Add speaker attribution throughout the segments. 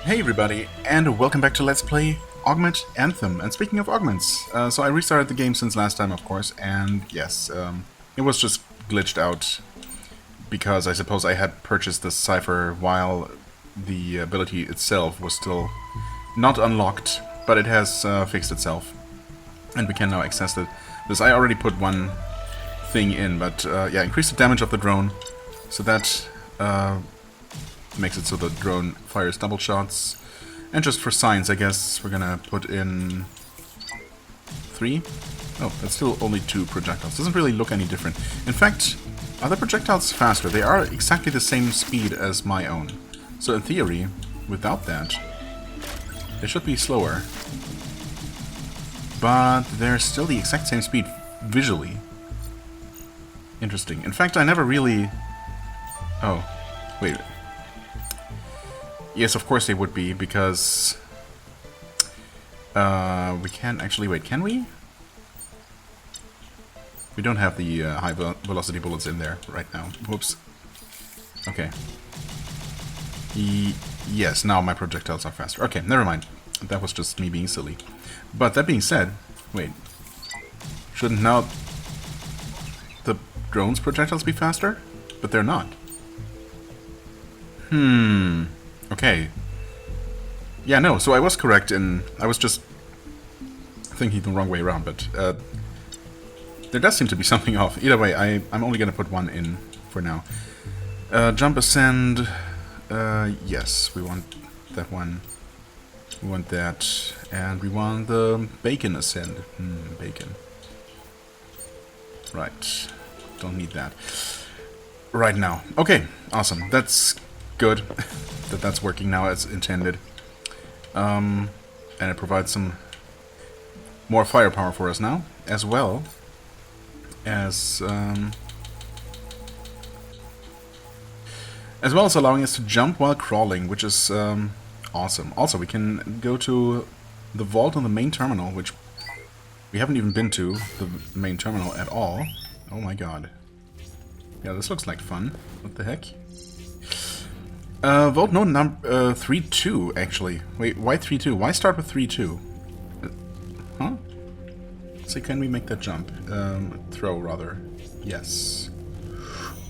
Speaker 1: Hey everybody, and welcome back to Let's Play Augment Anthem. And speaking of augments, so I restarted the game since last time, of course, and yes, it was just glitched out because I suppose I had purchased the cipher while the ability itself was still not unlocked, but it has fixed itself, and we can now access it. Because I already put one thing in, but yeah, increase the damage of the drone, so that makes it so the drone fires double shots. And just for science, I guess we're gonna put in 3. Oh, that's still only 2 projectiles. Doesn't really look any different. In fact, are the projectiles faster? They are exactly the same speed as my own. So in theory, without that, they should be slower. But they're still the exact same speed visually. Interesting. In fact, I never really... Oh, wait. Yes, of course they would be, because we can't actually... Wait, can we? We don't have the high velocity bullets in there right now. Whoops. Okay. Yes, now my projectiles are faster. Okay, never mind. That was just me being silly. But that being said... Wait. Shouldn't now the drone's projectiles be faster? But they're not. Okay. Yeah, no, so I was correct in... I was just thinking the wrong way around, but there does seem to be something off. Either way, I'm only going to put one in for now. Jump ascend... yes, we want that one. We want that. And we want the bacon ascend. Bacon. Right. Don't need that. Right now. Okay, awesome. That's good. That's working now as intended. And it provides some more firepower for us now, as well as allowing us to jump while crawling, which is awesome. Also, we can go to the vault on the main terminal, which we haven't even been to, the main terminal at all. Oh my god. Yeah, this looks like fun. What the heck? Vault node number 3-2, actually. Wait, why 3-2? Why start with 3-2? Huh? So can we make that jump? Throw, rather. Yes.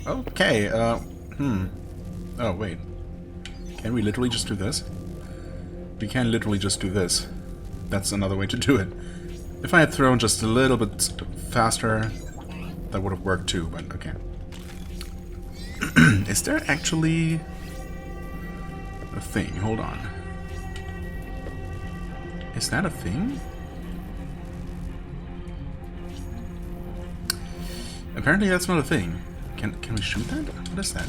Speaker 1: Okay, Oh, wait. Can we literally just do this? We can literally just do this. That's another way to do it. If I had thrown just a little bit faster, that would have worked too, but okay. Is there actually... a thing? Hold on. Is that a thing? Apparently that's not a thing. Can we shoot that? What is that?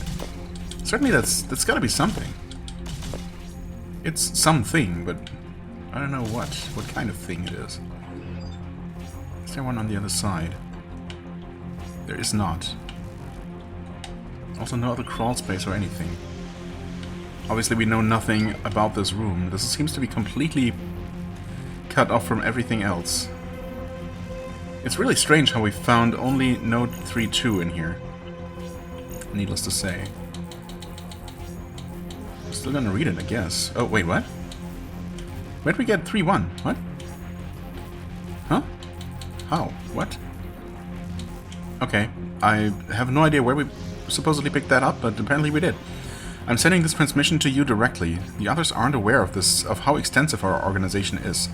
Speaker 1: Certainly that's gotta be something. It's something, but I don't know what kind of thing it is. Is there one on the other side? There is not. Also no other crawl space or anything. Obviously we know nothing about this room. This seems to be completely cut off from everything else. It's really strange how we found only node 3-2 in here. Needless to say. I'm still gonna read it, I guess. Oh, wait, what? Where'd we get 3-1? What? Huh? How? What? Okay, I have no idea where we supposedly picked that up, but apparently we did. I'm sending this transmission to you directly. The others aren't aware of this, of how extensive our organization is.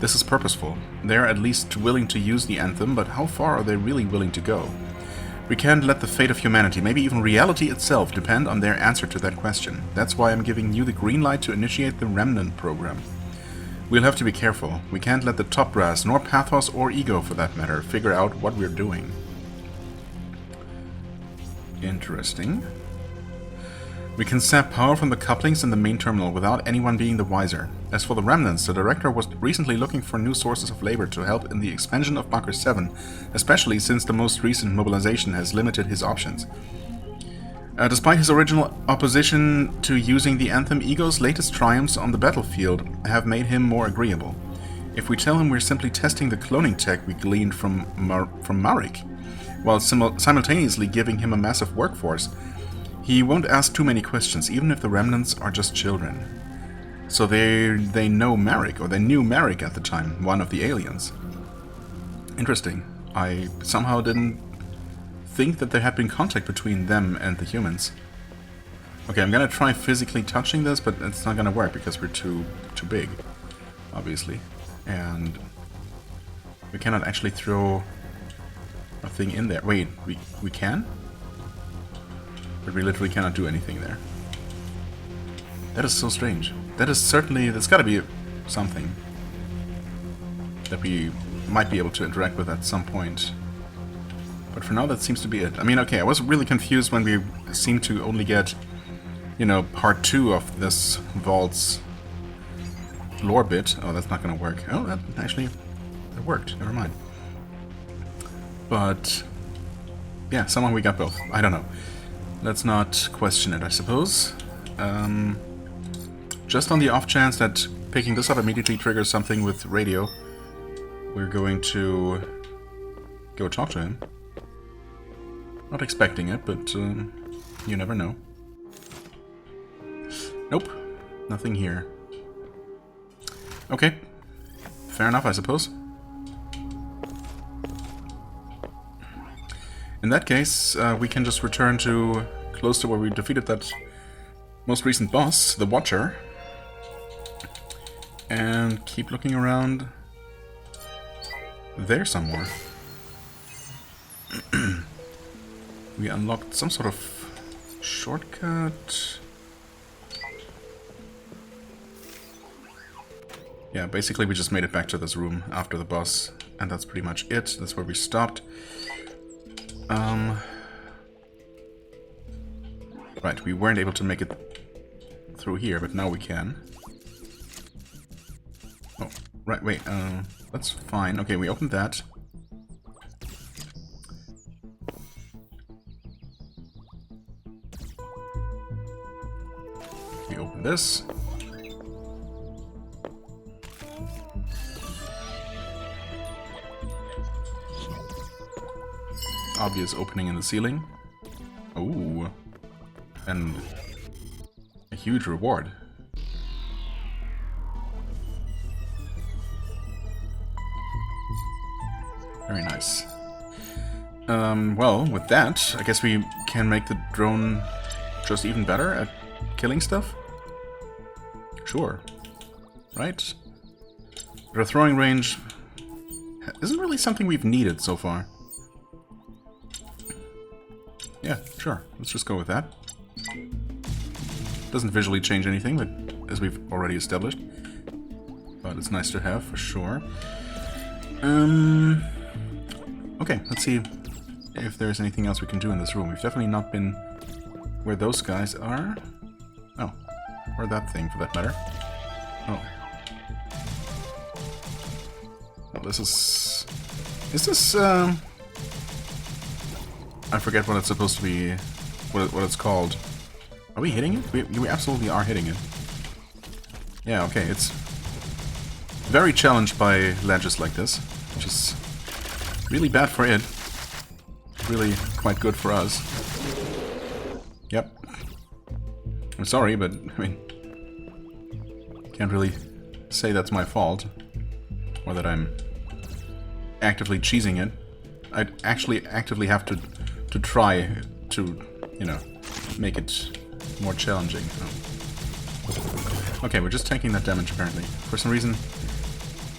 Speaker 1: This is purposeful. They're at least willing to use the anthem, but how far are they really willing to go? We can't let the fate of humanity, maybe even reality itself, depend on their answer to that question. That's why I'm giving you the green light to initiate the Remnant program. We'll have to be careful. We can't let the top brass, nor Pathos or Ego for that matter, figure out what we're doing. Interesting. We can sap power from the couplings in the main terminal without anyone being the wiser. As for the remnants, the director was recently looking for new sources of labor to help in the expansion of Bunker 7, especially since the most recent mobilization has limited his options. Despite his original opposition to using the Anthem, Ego's latest triumphs on the battlefield have made him more agreeable. If we tell him we're simply testing the cloning tech we gleaned from Marek, while simultaneously giving him a massive workforce, he won't ask too many questions, even if the remnants are just children. So they know Marek, or they knew Marek at the time, one of the aliens. Interesting. I somehow didn't think that there had been contact between them and the humans. Okay, I'm gonna try physically touching this, but it's not gonna work because we're too big, obviously. And we cannot actually throw a thing in there. Wait, we can? But we literally cannot do anything there. That is so strange. That is certainly... That's gotta be something that we might be able to interact with at some point. But for now, that seems to be it. I mean, okay, I was really confused when we seemed to only get, you know, part 2 of this vault's lore bit. Oh, that's not gonna work. Oh, that actually... That worked. Never mind. But... yeah, somehow we got both. I don't know. Let's not question it, I suppose. Just on the off chance that picking this up immediately triggers something with radio, we're going to go talk to him. Not expecting it, but you never know. Nope, nothing here. Okay, fair enough, I suppose. In that case, we can just return to close to where we defeated that most recent boss, the Watcher, and keep looking around there somewhere. We unlocked some sort of shortcut. Yeah, basically we just made it back to this room after the boss, and that's pretty much it. That's where we stopped. Right, we weren't able to make it through here, but now we can. Oh, right, wait, that's fine. Okay, we opened that. We open this. Obvious opening in the ceiling. Ooh. And a huge reward. Very nice. Well, with that, I guess we can make the drone just even better at killing stuff? Sure. Right? But our throwing range isn't really something we've needed so far. Yeah, sure. Let's just go with that. Doesn't visually change anything, but as we've already established. But it's nice to have, for sure. Okay, let's see if there's anything else we can do in this room. We've definitely not been where those guys are. Oh, or that thing, for that matter. Oh. Well, this is... Is this, I forget what it's supposed to be, what it's called. Are we hitting it? We absolutely are hitting it. Yeah, okay, it's very challenged by ledges like this, which is really bad for it. Really quite good for us. Yep. I'm sorry, but, I mean, can't really say that's my fault. Or that I'm actively cheesing it. I'd actually actively have to try to, you know, make it more challenging. Oh. Okay, we're just taking that damage apparently. For some reason...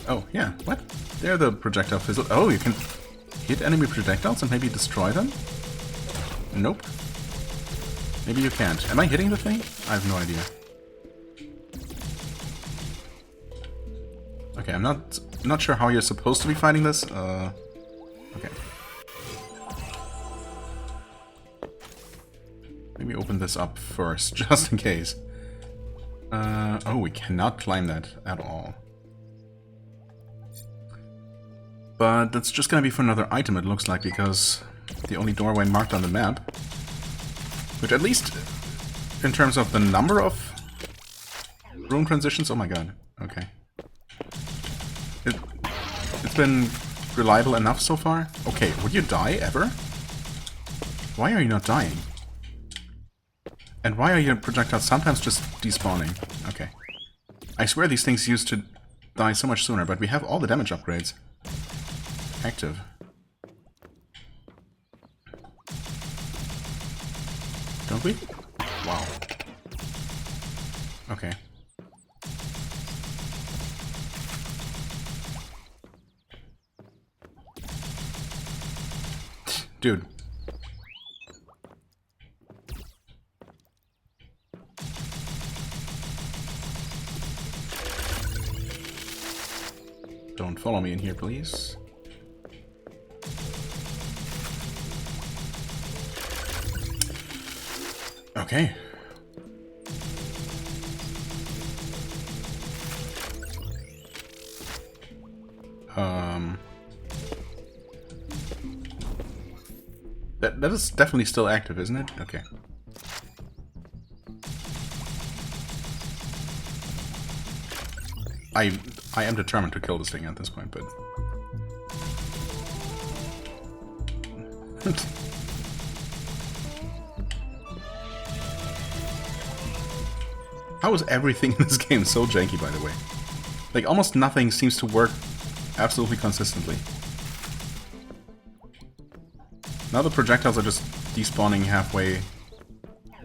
Speaker 1: Oh, yeah, what? There the projectile fizzle. Oh, you can hit enemy projectiles and maybe destroy them? Nope. Maybe you can't. Am I hitting the thing? I have no idea. Okay, I'm not sure how you're supposed to be fighting this. Okay. Maybe open this up first, just in case. Oh, we cannot climb that at all. But that's just gonna be for another item, it looks like, because the only doorway marked on the map, which at least in terms of the number of room transitions, oh my god, okay. It's been reliable enough so far. Okay, would you die ever? Why are you not dying? And why are your projectiles sometimes just despawning? Okay. I swear these things used to die so much sooner, but we have all the damage upgrades active. Don't we? Wow. Okay. Dude. Don't follow me in here, please. Okay. That is definitely still active, isn't it? Okay. I am determined to kill this thing at this point, but how is everything in this game so janky, by the way? Like, almost nothing seems to work absolutely consistently. Now the projectiles are just despawning halfway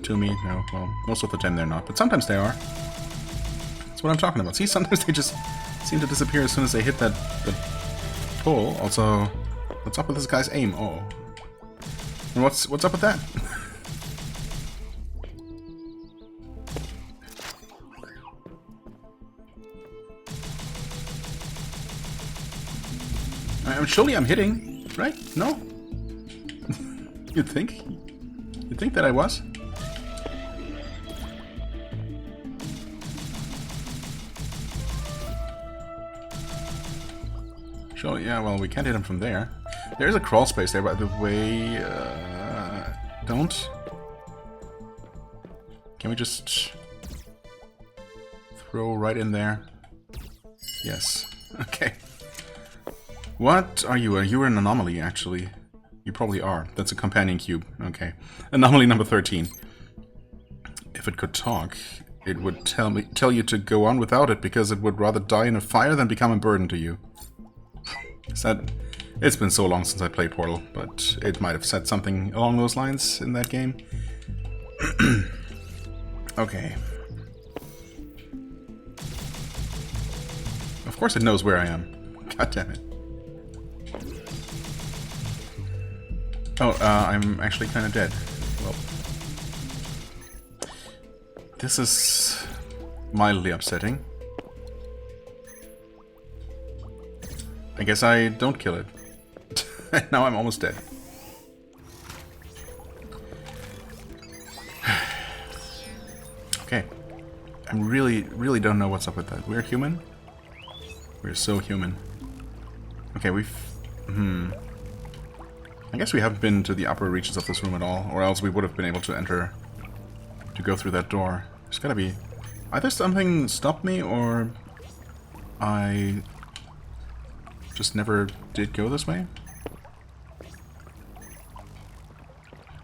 Speaker 1: to me. No, well, most of the time they're not, but sometimes they are. That's what I'm talking about. See, sometimes they just seem to disappear as soon as they hit the pole. Also, what's up with this guy's aim? Oh. And what's up with that? Surely I'm hitting, right? No? You'd think? You'd think that I was? Sure, yeah, well, we can't hit him from there. There's a crawl space there, by the way. Don't. Can we just throw right in there? Yes. Okay. What are you? You're an anomaly, actually. You probably are. That's a companion cube. Okay. Anomaly number 13. If it could talk, it would tell you to go on without it because it would rather die in a fire than become a burden to you. Is that... It's been so long since I played Portal, but it might have said something along those lines in that game. Okay. Of course it knows where I am. God damn it. Oh, I'm actually kind of dead. Well, this is mildly upsetting. I guess I don't kill it. Now I'm almost dead. Okay. I really don't know what's up with that. We're human? We're so human. Okay, I guess we haven't been to the upper reaches of this room at all, or else we would have been able to enter, to go through that door. There's gotta be... Either something stopped me, or I just never did go this way?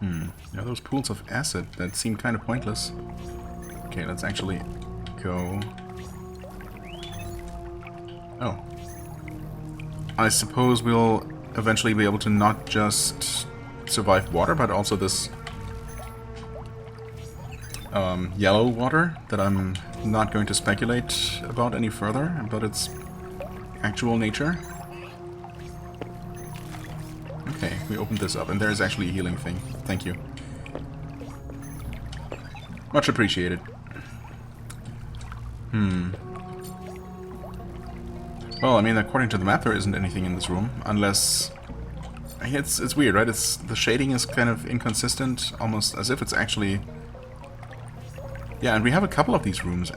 Speaker 1: Yeah, those pools of acid that seem kind of pointless. Okay, let's actually go... Oh. I suppose we'll eventually be able to not just survive water, but also this yellow water that I'm not going to speculate about any further, about its actual nature. Okay, we opened this up, and there's actually a healing thing. Thank you. Much appreciated. Well, I mean, according to the map, there isn't anything in this room, unless... It's weird, right? The shading is kind of inconsistent, almost as if it's actually... Yeah, and we have a couple of these rooms,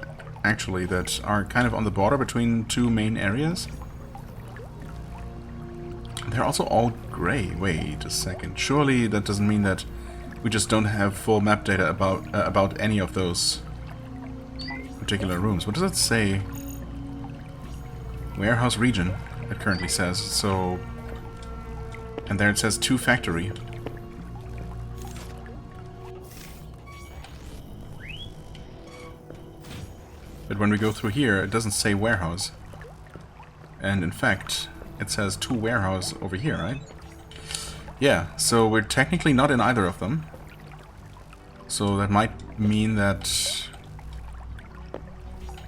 Speaker 1: actually, that are kind of on the border between two main areas. They're also all gray. Wait a second. Surely that doesn't mean that we just don't have full map data about any of those particular rooms. What does it say? Warehouse region, it currently says. So, and there it says 2 factory. But when we go through here, it doesn't say warehouse. And in fact, it says 2 warehouse over here, right? Yeah, so we're technically not in either of them. So that might mean that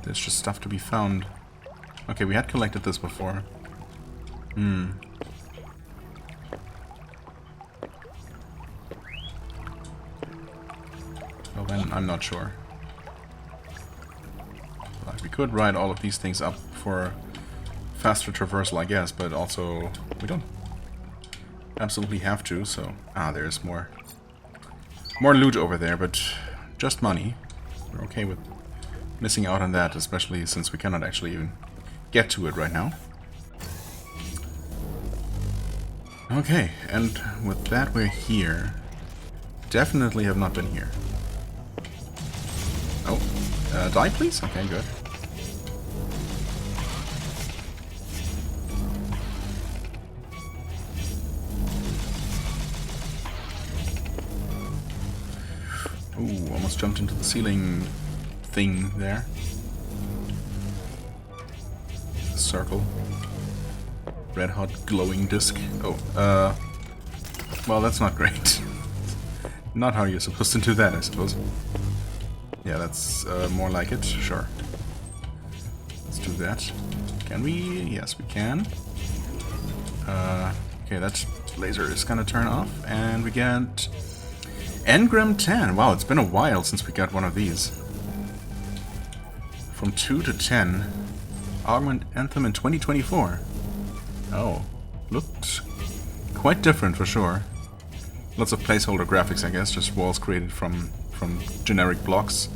Speaker 1: there's just stuff to be found. Okay, we had collected this before. Well then, I'm not sure. Like, we could write all of these things up for faster traversal, I guess, but also we don't absolutely have to, so... Ah, there's more loot over there, but just money. We're okay with missing out on that, especially since we cannot actually even get to it right now. Okay, and with that we're here. Definitely have not been here. Oh, die please? Okay, good. Ooh, almost jumped into the ceiling thing there. Circle. Red hot glowing disc. Oh, well, that's not great. Not how you're supposed to do that, I suppose. Yeah, that's more like it. Sure. Let's do that. Can we? Yes, we can. Okay, that laser is gonna turn off, and we get Engram 10. Wow, it's been a while since we got one of these. From 2 to 10. Augment Anthem in 2024. Oh, looked quite different for sure. Lots of placeholder graphics, I guess, just walls created from generic blocks.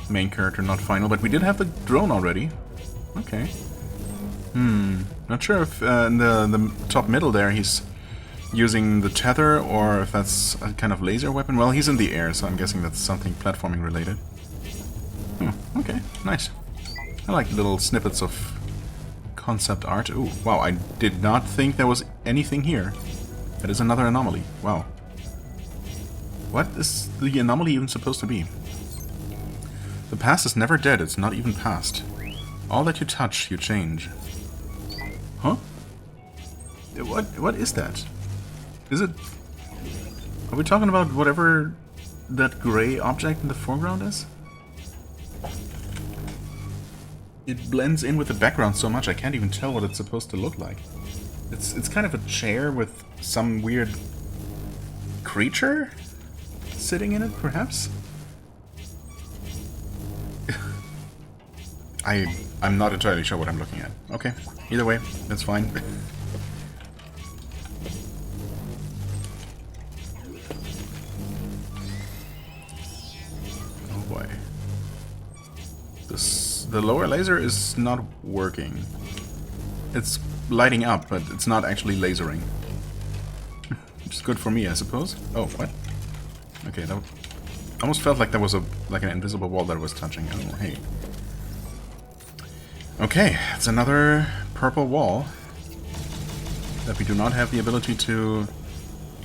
Speaker 1: Main character not final, but we did have the drone already. Okay. Not sure if in the top middle there he's using the tether or if that's a kind of laser weapon. Well, he's in the air, so I'm guessing that's something platforming related. Okay, nice. I like little snippets of concept art. Ooh, wow, I did not think there was anything here. That is another anomaly. Wow. What is the anomaly even supposed to be? The past is never dead, it's not even past. All that you touch, you change. Huh? What is that? Is it... Are we talking about whatever that gray object in the foreground is? It blends in with the background so much I can't even tell what it's supposed to look like. It's kind of a chair with some weird creature sitting in it, perhaps? I'm not entirely sure what I'm looking at. Okay, either way, that's fine. Oh boy. The lower laser is not working. It's lighting up, but it's not actually lasering. Which is good for me, I suppose. Oh, what? Okay, that almost felt like there was like an invisible wall that was touching. Oh, hey. Okay, it's another purple wall that we do not have the ability to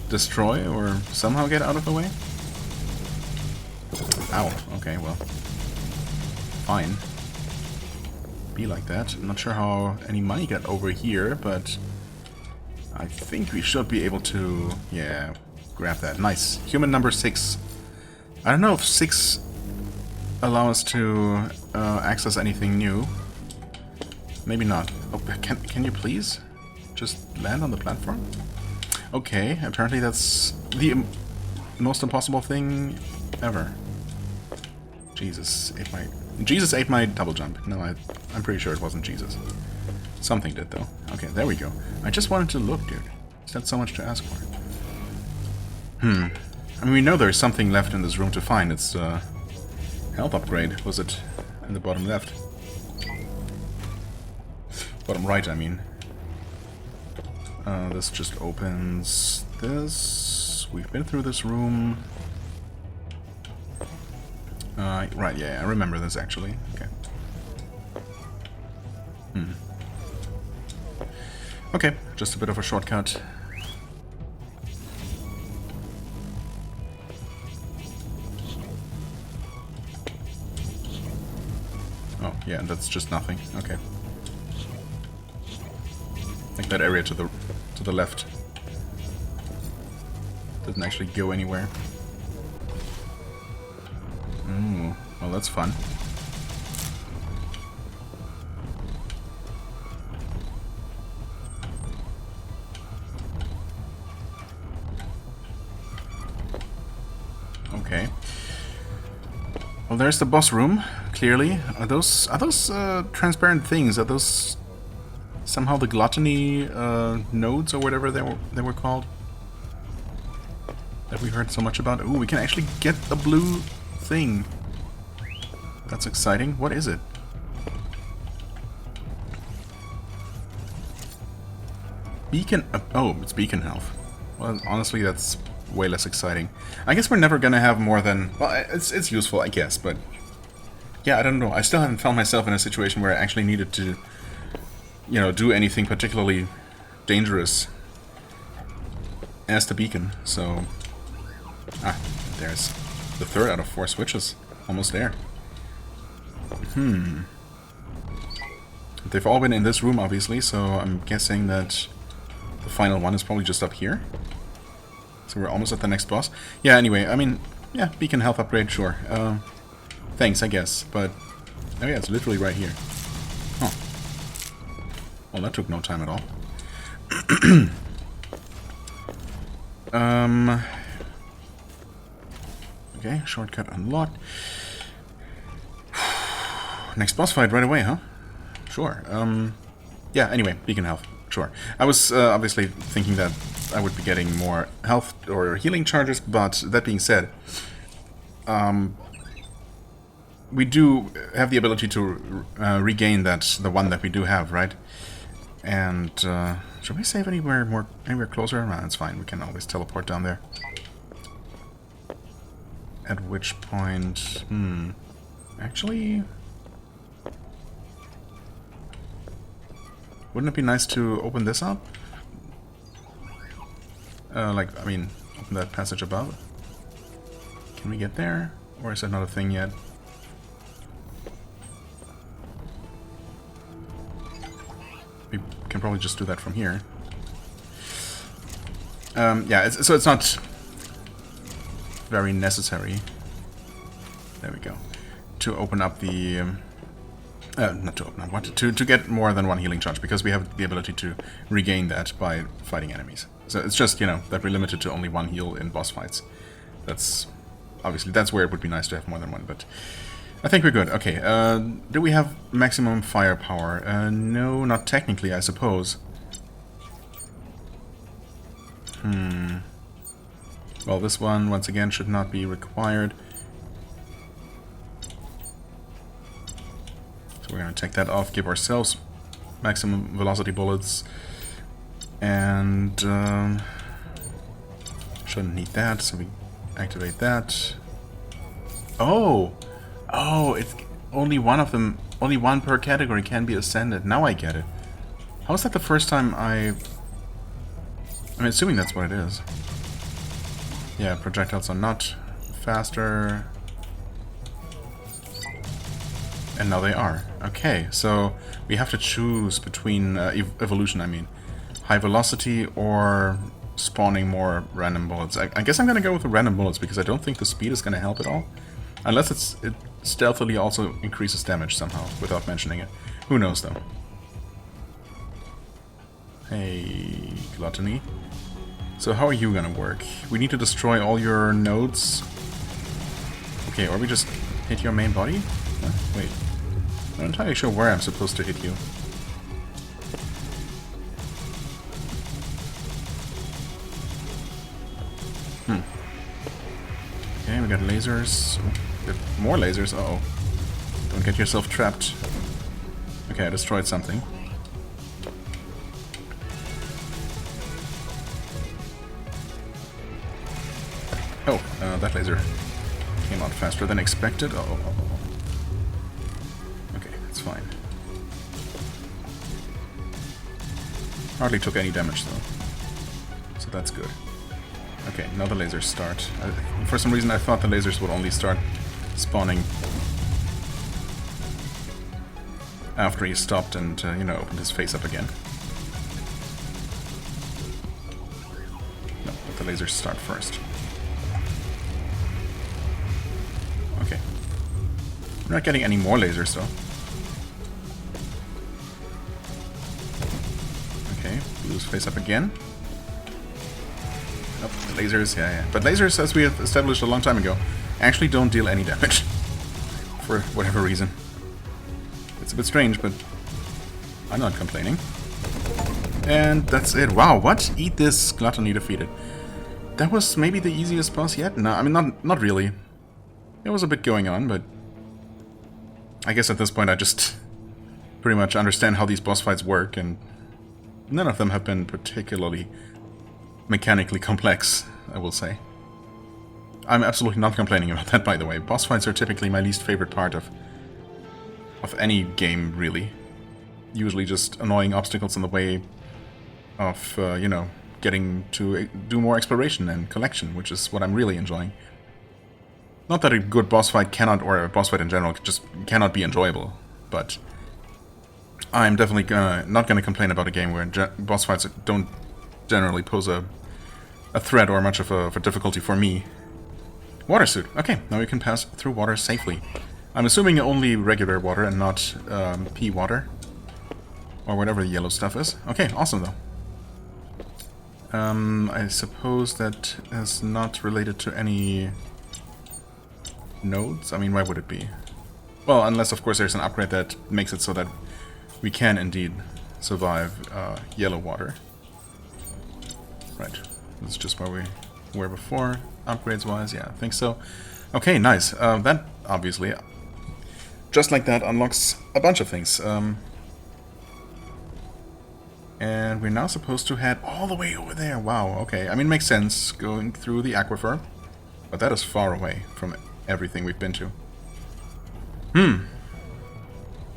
Speaker 1: destroy or somehow get out of the way. Ow. Okay, well, fine. Be like that. I'm not sure how any money got over here, but I think we should be able to, yeah, grab that. Nice. Human number 6. I don't know if 6 allow us to access anything new. Maybe not. Oh, can you please just land on the platform? Okay, apparently that's the most impossible thing ever. Jesus ate my double jump. No, I'm pretty sure it wasn't Jesus. Something did, though. Okay, there we go. I just wanted to look, dude. Is that so much to ask for? I mean, we know there's something left in this room to find. It's health upgrade. Was it in the bottom left? Bottom right, I mean. This just opens this. We've been through this room. Right, yeah, I remember this actually. Okay. Okay, just a bit of a shortcut. Yeah, and that's just nothing. Okay. Like that area to the left didn't actually go anywhere. Ooh, well that's fun. Okay. Well, there's the boss room. Clearly, are those transparent things? Are those somehow the gluttony nodes or whatever they were called? That we heard so much about. Ooh, we can actually get the blue thing. That's exciting. What is it? Beacon. Oh, it's beacon health. Well, honestly, that's way less exciting. I guess we're never gonna have more than. Well, it's useful, I guess, but yeah, I don't know. I still haven't found myself in a situation where I actually needed to, you know, do anything particularly dangerous as the beacon. So, there's the 3rd out of 4 switches, almost there. They've all been in this room, obviously, so I'm guessing that the final one is probably just up here. So we're almost at the next boss. Yeah, anyway, I mean, yeah, beacon health upgrade, sure. Thanks, I guess, but... Oh yeah, it's literally right here. Huh. Well, that took no time at all. Okay, shortcut unlocked. Next boss fight right away, huh? Sure. Yeah, anyway, beacon health. Sure. I was obviously thinking that I would be getting more health or healing charges, but that being said, we do have the ability to regain the one that we do have, right? And should we save anywhere closer? Nah, it's fine. We can always teleport down there. At which point, actually, wouldn't it be nice to open this up? Like, I mean, open that passage above. Can we get there? Or is that not a thing yet? We can probably just do that from here. Yeah, so it's not very necessary. There we go. To open up the... not to open up, to get more than 1 healing charge, because we have the ability to regain that by fighting enemies. So it's just, you know, that we're limited to only 1 heal in boss fights. That's... Obviously, that's where it would be nice to have more than 1, but... I think we're good. Okay, do we have maximum firepower? No, not technically, I suppose. Well, this one, once again, should not be required. So we're going to take that off, give ourselves maximum velocity bullets. And shouldn't need that, so we activate that. Oh! Oh, it's only one of them, only 1 per category can be ascended. Now I get it. How is that the first time I'm assuming that's what it is. Yeah, projectiles are not faster. And now they are. Okay, so we have to choose between evolution, I mean. High velocity or spawning more random bullets. I guess I'm gonna go with the random bullets because I don't think the speed is gonna help at all. Unless it stealthily also increases damage somehow, without mentioning it. Who knows, though. Hey, Gluttony. So how are you gonna work? We need to destroy all your nodes. Okay, or we just hit your main body? Wait. I'm not entirely sure where I'm supposed to hit you. Okay, we got lasers. More lasers? Uh-oh. Don't get yourself trapped. Okay, I destroyed something. Oh, that laser came out faster than expected. Oh. Okay, that's fine. Hardly took any damage though. So that's good. Okay, now the lasers start. For some reason I thought the lasers would only start spawning after he stopped and, you know, opened his face up again. No, let the lasers start first. Okay. We're not getting any more lasers, though. Okay, blue's face up again. Oh, the lasers, yeah. But lasers, as we have established a long time ago, actually don't deal any damage. For whatever reason. It's a bit strange, but I'm not complaining. And that's it. Wow, what? Eat this, gluttony defeated. That was maybe the easiest boss yet? No, I mean, not really. There was a bit going on, but I guess at this point I just pretty much understand how these boss fights work, and none of them have been particularly mechanically complex, I will say. I'm absolutely not complaining about that, by the way. Boss fights are typically my least favorite part of any game, really. Usually just annoying obstacles in the way of, you know, getting to do more exploration and collection, which is what I'm really enjoying. Not that a good boss fight cannot, or a boss fight in general, just cannot be enjoyable, but I'm definitely not gonna complain about a game where boss fights don't generally pose a threat or much of a difficulty for me. Water suit. Okay, now we can pass through water safely. I'm assuming only regular water and not pea water. Or whatever the yellow stuff is. Okay, awesome though. I suppose that is not related to any nodes? I mean, why would it be? Well, unless of course there's an upgrade that makes it so that we can indeed survive yellow water. Right. That's just where we were before, upgrades wise, yeah, I think so. Okay, nice. That obviously, just like that, unlocks a bunch of things. And we're now supposed to head all the way over there. Wow, okay. I mean, makes sense going through the aquifer, but that is far away from everything we've been to.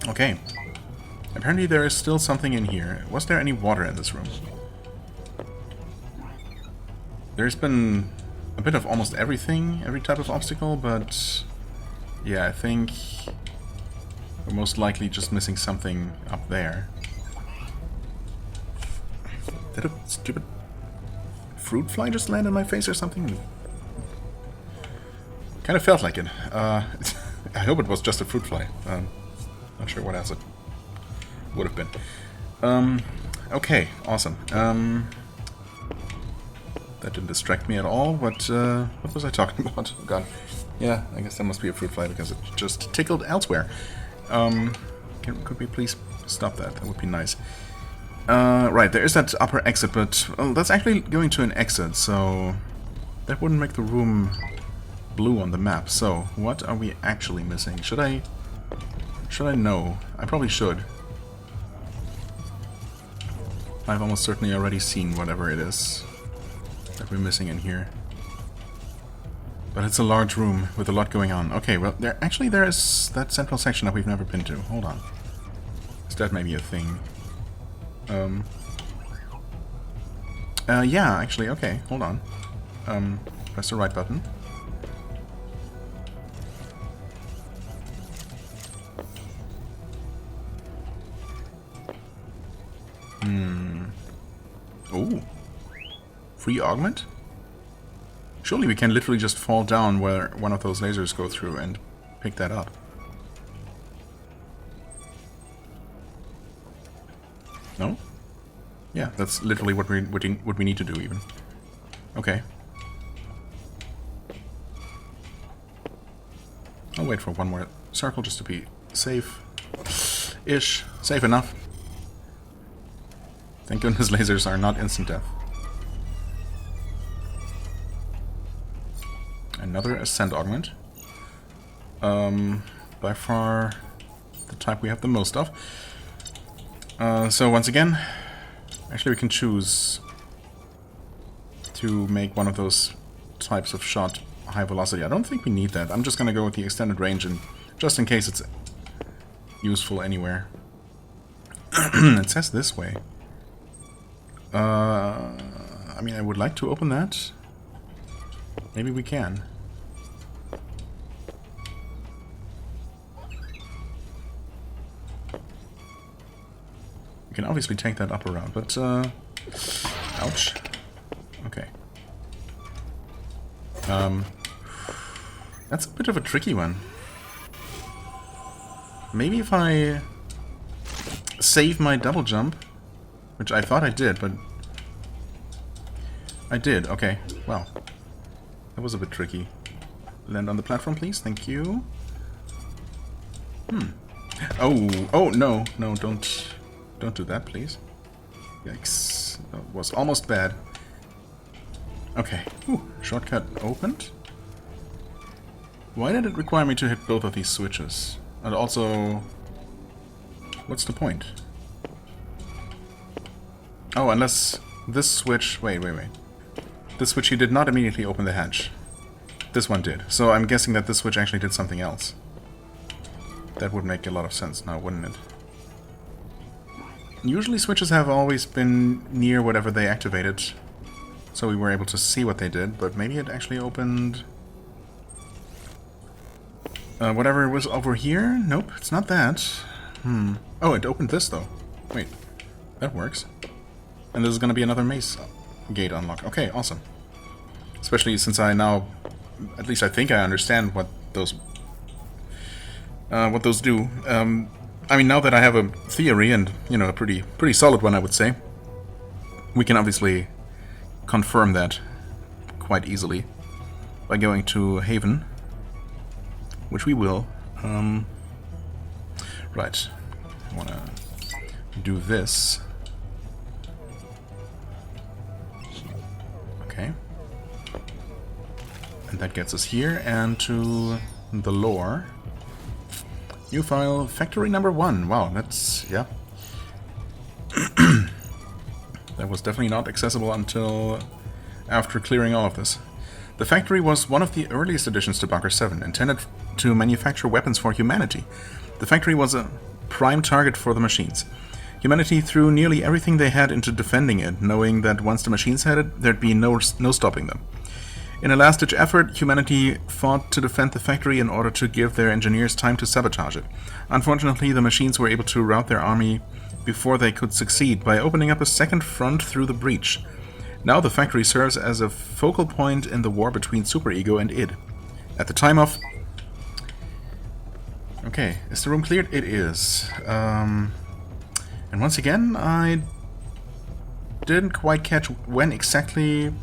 Speaker 1: Okay. Apparently there is still something in here. Was there any water in this room? There's been a bit of almost everything, every type of obstacle, but yeah, I think we're most likely just missing something up there. Did a stupid fruit fly just land on my face or something? Kind of felt like it. I hope it was just a fruit fly. Not sure what else it would have been. Okay, awesome. That didn't distract me at all. What was I talking about? Oh god. Yeah, I guess that must be a fruit fly because it just tickled elsewhere. Could we please stop that? That would be nice. Right, there is that upper exit, but well, that's actually going to an exit, so that wouldn't make the room blue on the map. So, what are we actually missing? Should I know? I probably should. I've almost certainly already seen whatever it is that we're missing in here. But it's a large room with a lot going on. Okay, well, there is that central section that we've never been to. Hold on. Is that maybe a thing? Yeah, actually, okay, hold on. Press the right button. Oh. Free augment? Surely we can literally just fall down where one of those lasers go through and pick that up. No? Yeah, that's literally what we need to do even. Okay. I'll wait for one more circle just to be safe-ish. Safe enough. Thank goodness lasers are not instant death. Another ascent augment. By far the type we have the most of. So once again, actually we can choose to make one of those types of shot high velocity. I don't think we need that. I'm just gonna go with the extended range, and just in case it's useful anywhere. It says this way. I mean, I would like to open that. Maybe we can. We can obviously take that upper route, but ouch. Okay. That's a bit of a tricky one. Maybe if I save my double jump, which I thought I did, but I did. Okay, wow. That was a bit tricky. Land on the platform, please. Thank you. Oh, no, don't do that, please. Yikes. That was almost bad. Okay. Ooh, shortcut opened. Why did it require me to hit both of these switches? And also, what's the point? Oh, unless this switch... Wait. This switch, he did not immediately open the hatch. This one did. So I'm guessing that this switch actually did something else. That would make a lot of sense now, wouldn't it? Usually switches have always been near whatever they activated, so we were able to see what they did, but maybe it actually opened... whatever was over here? Nope, it's not that. Oh, it opened this, though. Wait, that works. And this is going to be another maze gate unlock. Okay, awesome. Especially since I now, at least I think I understand what those do. I mean, now that I have a theory, and, you know, a pretty solid one, I would say, we can obviously confirm that quite easily by going to Haven, which we will. Right. I want to do this. Okay. And that gets us here and to the lore. New file, factory number 1. Wow, that's... yeah. That was definitely not accessible until after clearing all of this. The factory was one of the earliest additions to Bunker 7, intended to manufacture weapons for humanity. The factory was a prime target for the machines. Humanity threw nearly everything they had into defending it, knowing that once the machines had it, there'd be no stopping them. In a last-ditch effort, humanity fought to defend the factory in order to give their engineers time to sabotage it. Unfortunately, the machines were able to rout their army before they could succeed by opening up a second front through the breach. Now the factory serves as a focal point in the war between Superego and id. At the time of... Okay, is the room cleared? It is. And once again, I didn't quite catch when exactly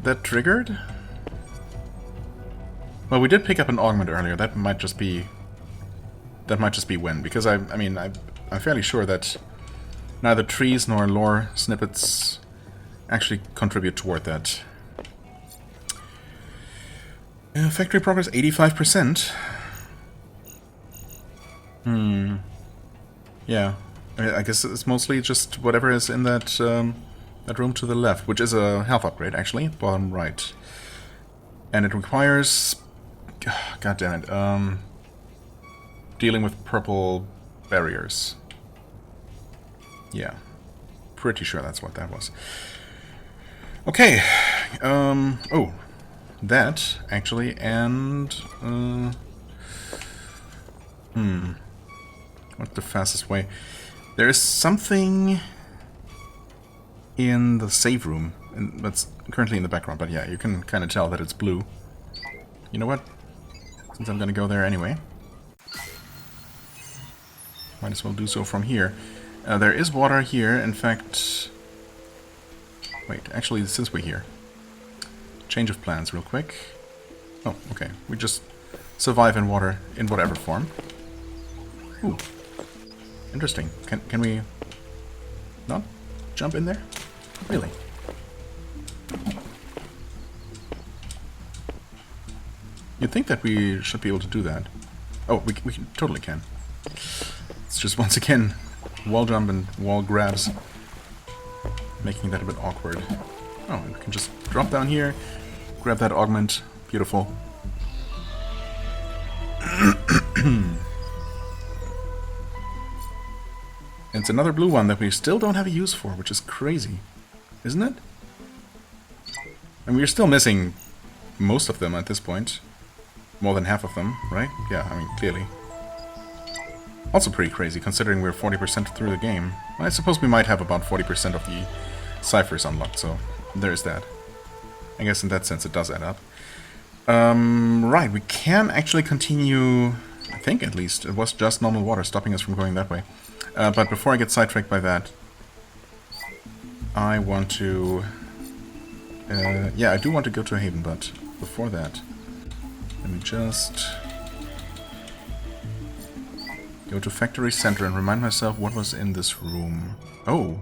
Speaker 1: that triggered. Well, we did pick up an augment earlier. That might just be when, because I mean, I'm fairly sure that neither trees nor lore snippets actually contribute toward that. Factory progress 85%. Yeah, I guess it's mostly just whatever is in that that room to the left, which is a health upgrade, actually, bottom right. And it requires... God damn it. Dealing with purple barriers. Yeah. Pretty sure that's what that was. Okay. Oh. That, actually, and... What's the fastest way? There is something in the save room, and that's currently in the background, but yeah, you can kind of tell that it's blue. You know what? Since I'm gonna go there anyway, might as well do so from here. There is water here, in fact... Wait, actually, since we're here, change of plans real quick. Oh, okay, we just survive in water in whatever form. Ooh. Interesting. Can we not jump in there? Really? You'd think that we should be able to do that. Oh, we totally can. It's just, once again, wall jump and wall grabs, making that a bit awkward. Oh, we can just drop down here, grab that augment. Beautiful. And it's another blue one that we still don't have a use for, which is crazy. Isn't it? And we're still missing most of them at this point. More than half of them, right? Yeah, I mean, clearly. Also pretty crazy, considering we're 40% through the game. I suppose we might have about 40% of the ciphers unlocked, so there's that. I guess in that sense it does add up. Right, we can actually continue, I think at least. It was just normal water stopping us from going that way. But before I get sidetracked by that, I want to... yeah, I do want to go to a haven, but before that, let me just go to Factory Center and remind myself what was in this room. Oh.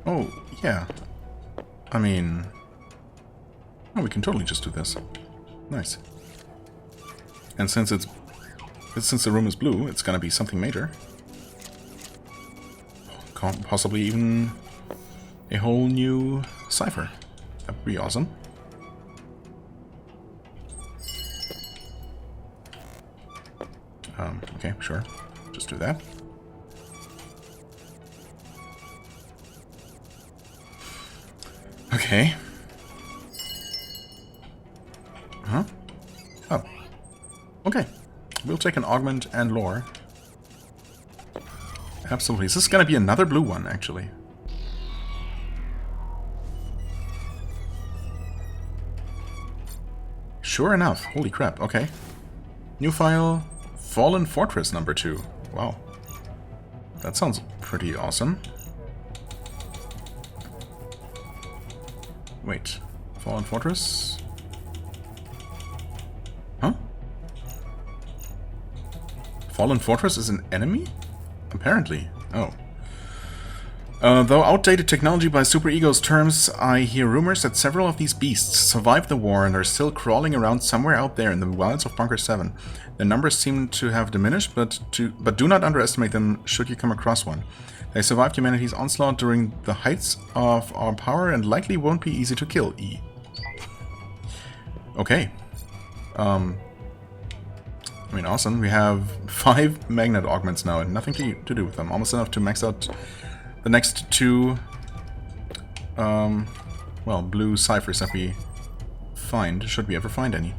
Speaker 1: Oh, yeah. I mean... Oh, we can totally just do this. Nice. And since the room is blue, it's gonna be something major. Possibly even a whole new cipher. That'd be awesome. Okay, sure. Just do that. Okay. Huh? Oh. Okay. We'll take an augment and lore. Absolutely. Is this gonna be another blue one, actually? Sure enough. Holy crap. Okay. New file. Fallen Fortress number 2. Wow. That sounds pretty awesome. Wait. Fallen Fortress? Huh? Fallen Fortress is an enemy? Apparently. Oh. Though outdated technology by superego's terms, I hear rumors that several of these beasts survived the war and are still crawling around somewhere out there in the wilds of Bunker 7. Their numbers seem to have diminished, but do not underestimate them should you come across one. They survived humanity's onslaught during the heights of our power and likely won't be easy to kill, E. Okay. I mean, awesome. We have 5 magnet augments now and nothing to do with them. Almost enough to max out the next 2, well, blue ciphers that we find, should we ever find any.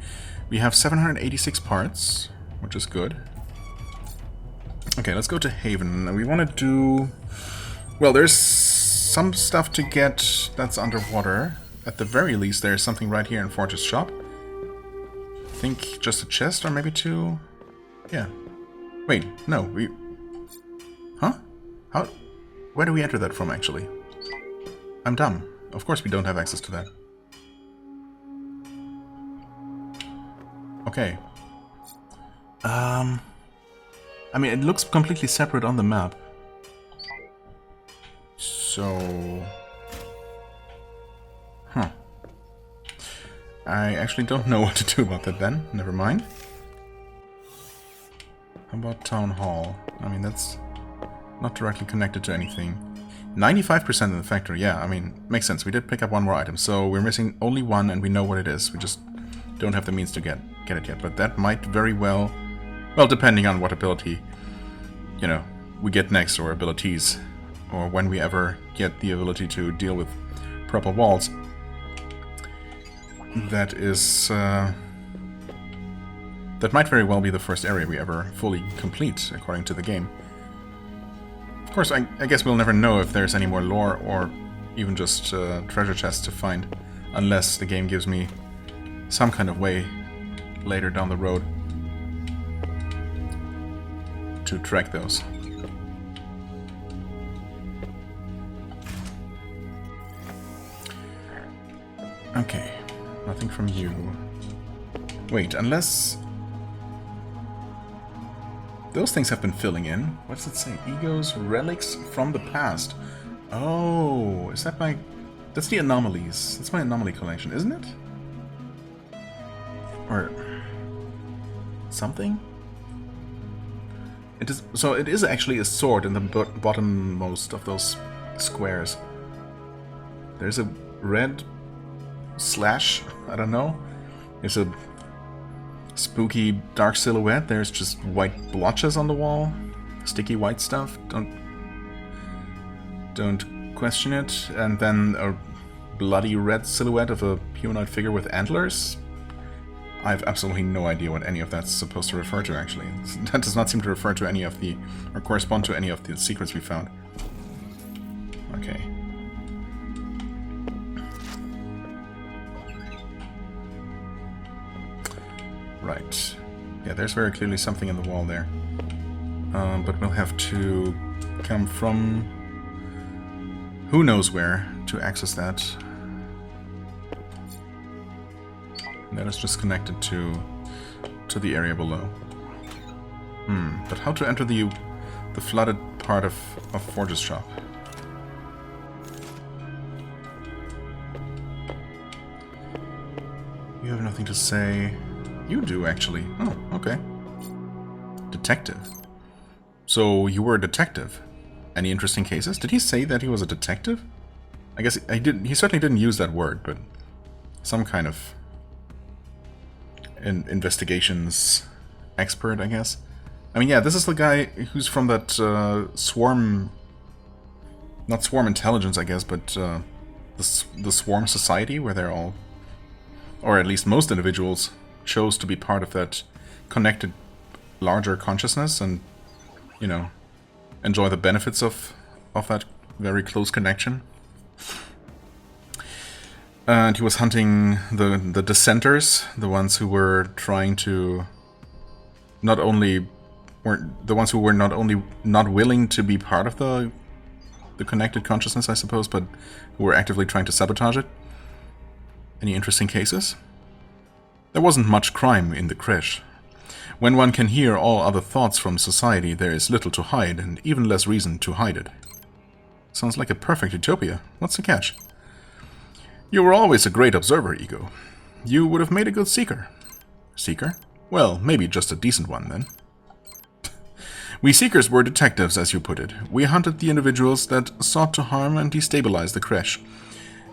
Speaker 1: We have 786 parts, which is good. Okay, let's go to Haven. We want to do... Well, there's some stuff to get that's underwater. At the very least, there's something right here in Forge's shop. I think just a chest, or maybe 2? Yeah. Wait, no, we... Huh? How... Where do we enter that from, actually? I'm dumb. Of course we don't have access to that. Okay. I mean, it looks completely separate on the map. So... Huh. I actually don't know what to do about that then. Never mind. How about Town Hall? I mean, that's not directly connected to anything. 95% in the factory, yeah, I mean, makes sense. We did pick up one more item, so we're missing only one and we know what it is. We just don't have the means to get it yet. But that might very well, depending on what ability, you know, we get next, or abilities, or when we ever get the ability to deal with purple walls. That is, that might very well be the first area we ever fully complete, according to the game. Of course, I guess we'll never know if there's any more lore or even just treasure chests to find, unless the game gives me some kind of way later down the road to track those. Okay, nothing from you. Wait, unless... Those things have been filling in. What does it say? Egos, relics from the past. Oh, is that my... That's the anomalies. That's my anomaly collection, isn't it? Or... something? It is... So it is actually a sword in the bottommost of those squares. There's a red slash, I don't know. There's a spooky dark silhouette. There's just white blotches on the wall. Sticky white stuff. Don't question it. And then a bloody red silhouette of a humanoid figure with antlers. I have absolutely no idea what any of that's supposed to refer to, actually. That does not seem to refer to any of the... or correspond to any of the secrets we found. Okay. Right. Yeah, there's very clearly something in the wall there. But we'll have to come from... who knows where to access that. That is just connected to the area below. But how to enter the flooded part of Forge's shop? You have nothing to say. You do, actually. Oh, okay. Detective. So you were a detective. Any interesting cases? Did he say that he was a detective? I guess he certainly didn't use that word, but some kind of investigations expert, I guess. I mean, yeah, this is the guy who's from that swarm... not swarm intelligence, I guess, but the swarm society, where they're all... or at least most individuals chose to be part of that connected larger consciousness and, you know, enjoy the benefits of that very close connection. And he was hunting the dissenters, the ones who were trying to not only not willing to be part of the connected consciousness, I suppose, but who were actively trying to sabotage it. Any interesting cases? There wasn't much crime in the creche. When one can hear all other thoughts from society, there is little to hide, and even less reason to hide it. Sounds like a perfect utopia. What's the catch? You were always a great observer, Ego. You would have made a good seeker. Seeker? Well, maybe just a decent one, then. We seekers were detectives, as you put it. We hunted the individuals that sought to harm and destabilize the creche.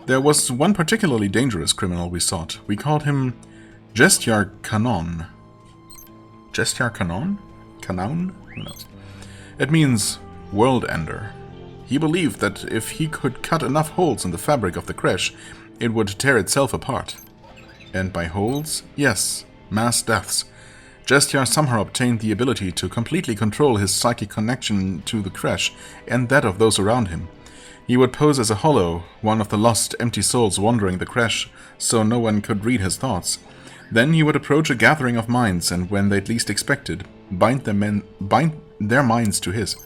Speaker 1: There was one particularly dangerous criminal we sought. We called him Gestiar Canon. Gestiar Canon? Canon? Who knows? It means world ender. He believed that if he could cut enough holes in the fabric of the creche, it would tear itself apart. And by holes, yes, mass deaths. Gestiar somehow obtained the ability to completely control his psychic connection to the creche and that of those around him. He would pose as a hollow, one of the lost, empty souls wandering the creche, so no one could read his thoughts. Then he would approach a gathering of minds, and when they'd least expected, bind their minds to his.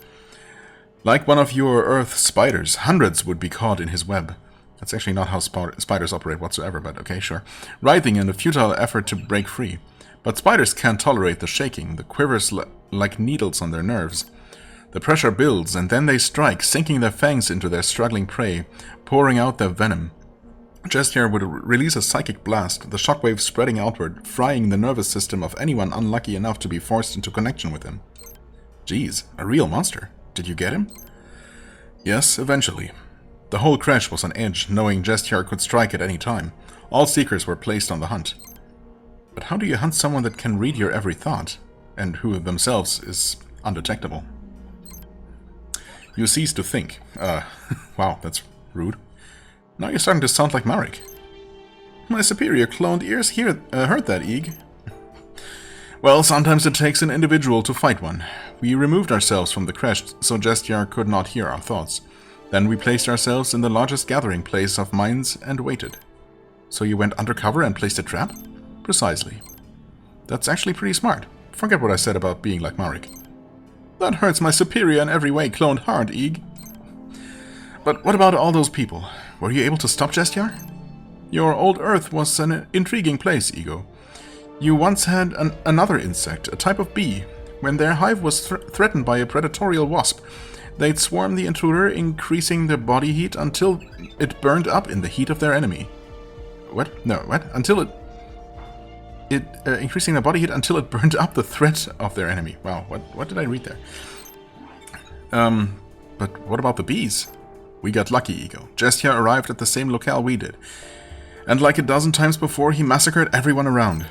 Speaker 1: Like one of your Earth spiders, hundreds would be caught in his web. That's actually not how spiders operate whatsoever, but okay, sure. Writhing in a futile effort to break free. But spiders can't tolerate the shaking, the quivers like needles on their nerves. The pressure builds, and then they strike, sinking their fangs into their struggling prey, pouring out their venom. Gestiar would release a psychic blast, the shockwave spreading outward, frying the nervous system of anyone unlucky enough to be forced into connection with him. Geez, a real monster. Did you get him? Yes, eventually. The whole creche was on edge, knowing Gestiar could strike at any time. All seekers were placed on the hunt. But how do you hunt someone that can read your every thought, and who themselves is undetectable? You cease to think. Wow, that's rude. Now you're starting to sound like Marek. My superior cloned ears heard that, Ig. Well, sometimes it takes an individual to fight one. We removed ourselves from the creche so Gestiar could not hear our thoughts. Then we placed ourselves in the largest gathering place of minds and waited. So you went undercover and placed a trap? Precisely. That's actually pretty smart. Forget what I said about being like Marek. That hurts my superior in every way cloned hard, Ig. But what about all those people? Were you able to stop Gestiar? Your old Earth was an intriguing place, Ego. You once had another insect, a type of bee. When their hive was threatened by a predatorial wasp, they'd swarm the intruder, increasing their body heat until it burned up in the heat of their enemy. What? No, what? Until increasing their body heat until it burned up the threat of their enemy. Wow, what did I read there? But what about the bees? We got lucky, Ego. Gestiar arrived at the same locale we did. And like a dozen times before, he massacred everyone around,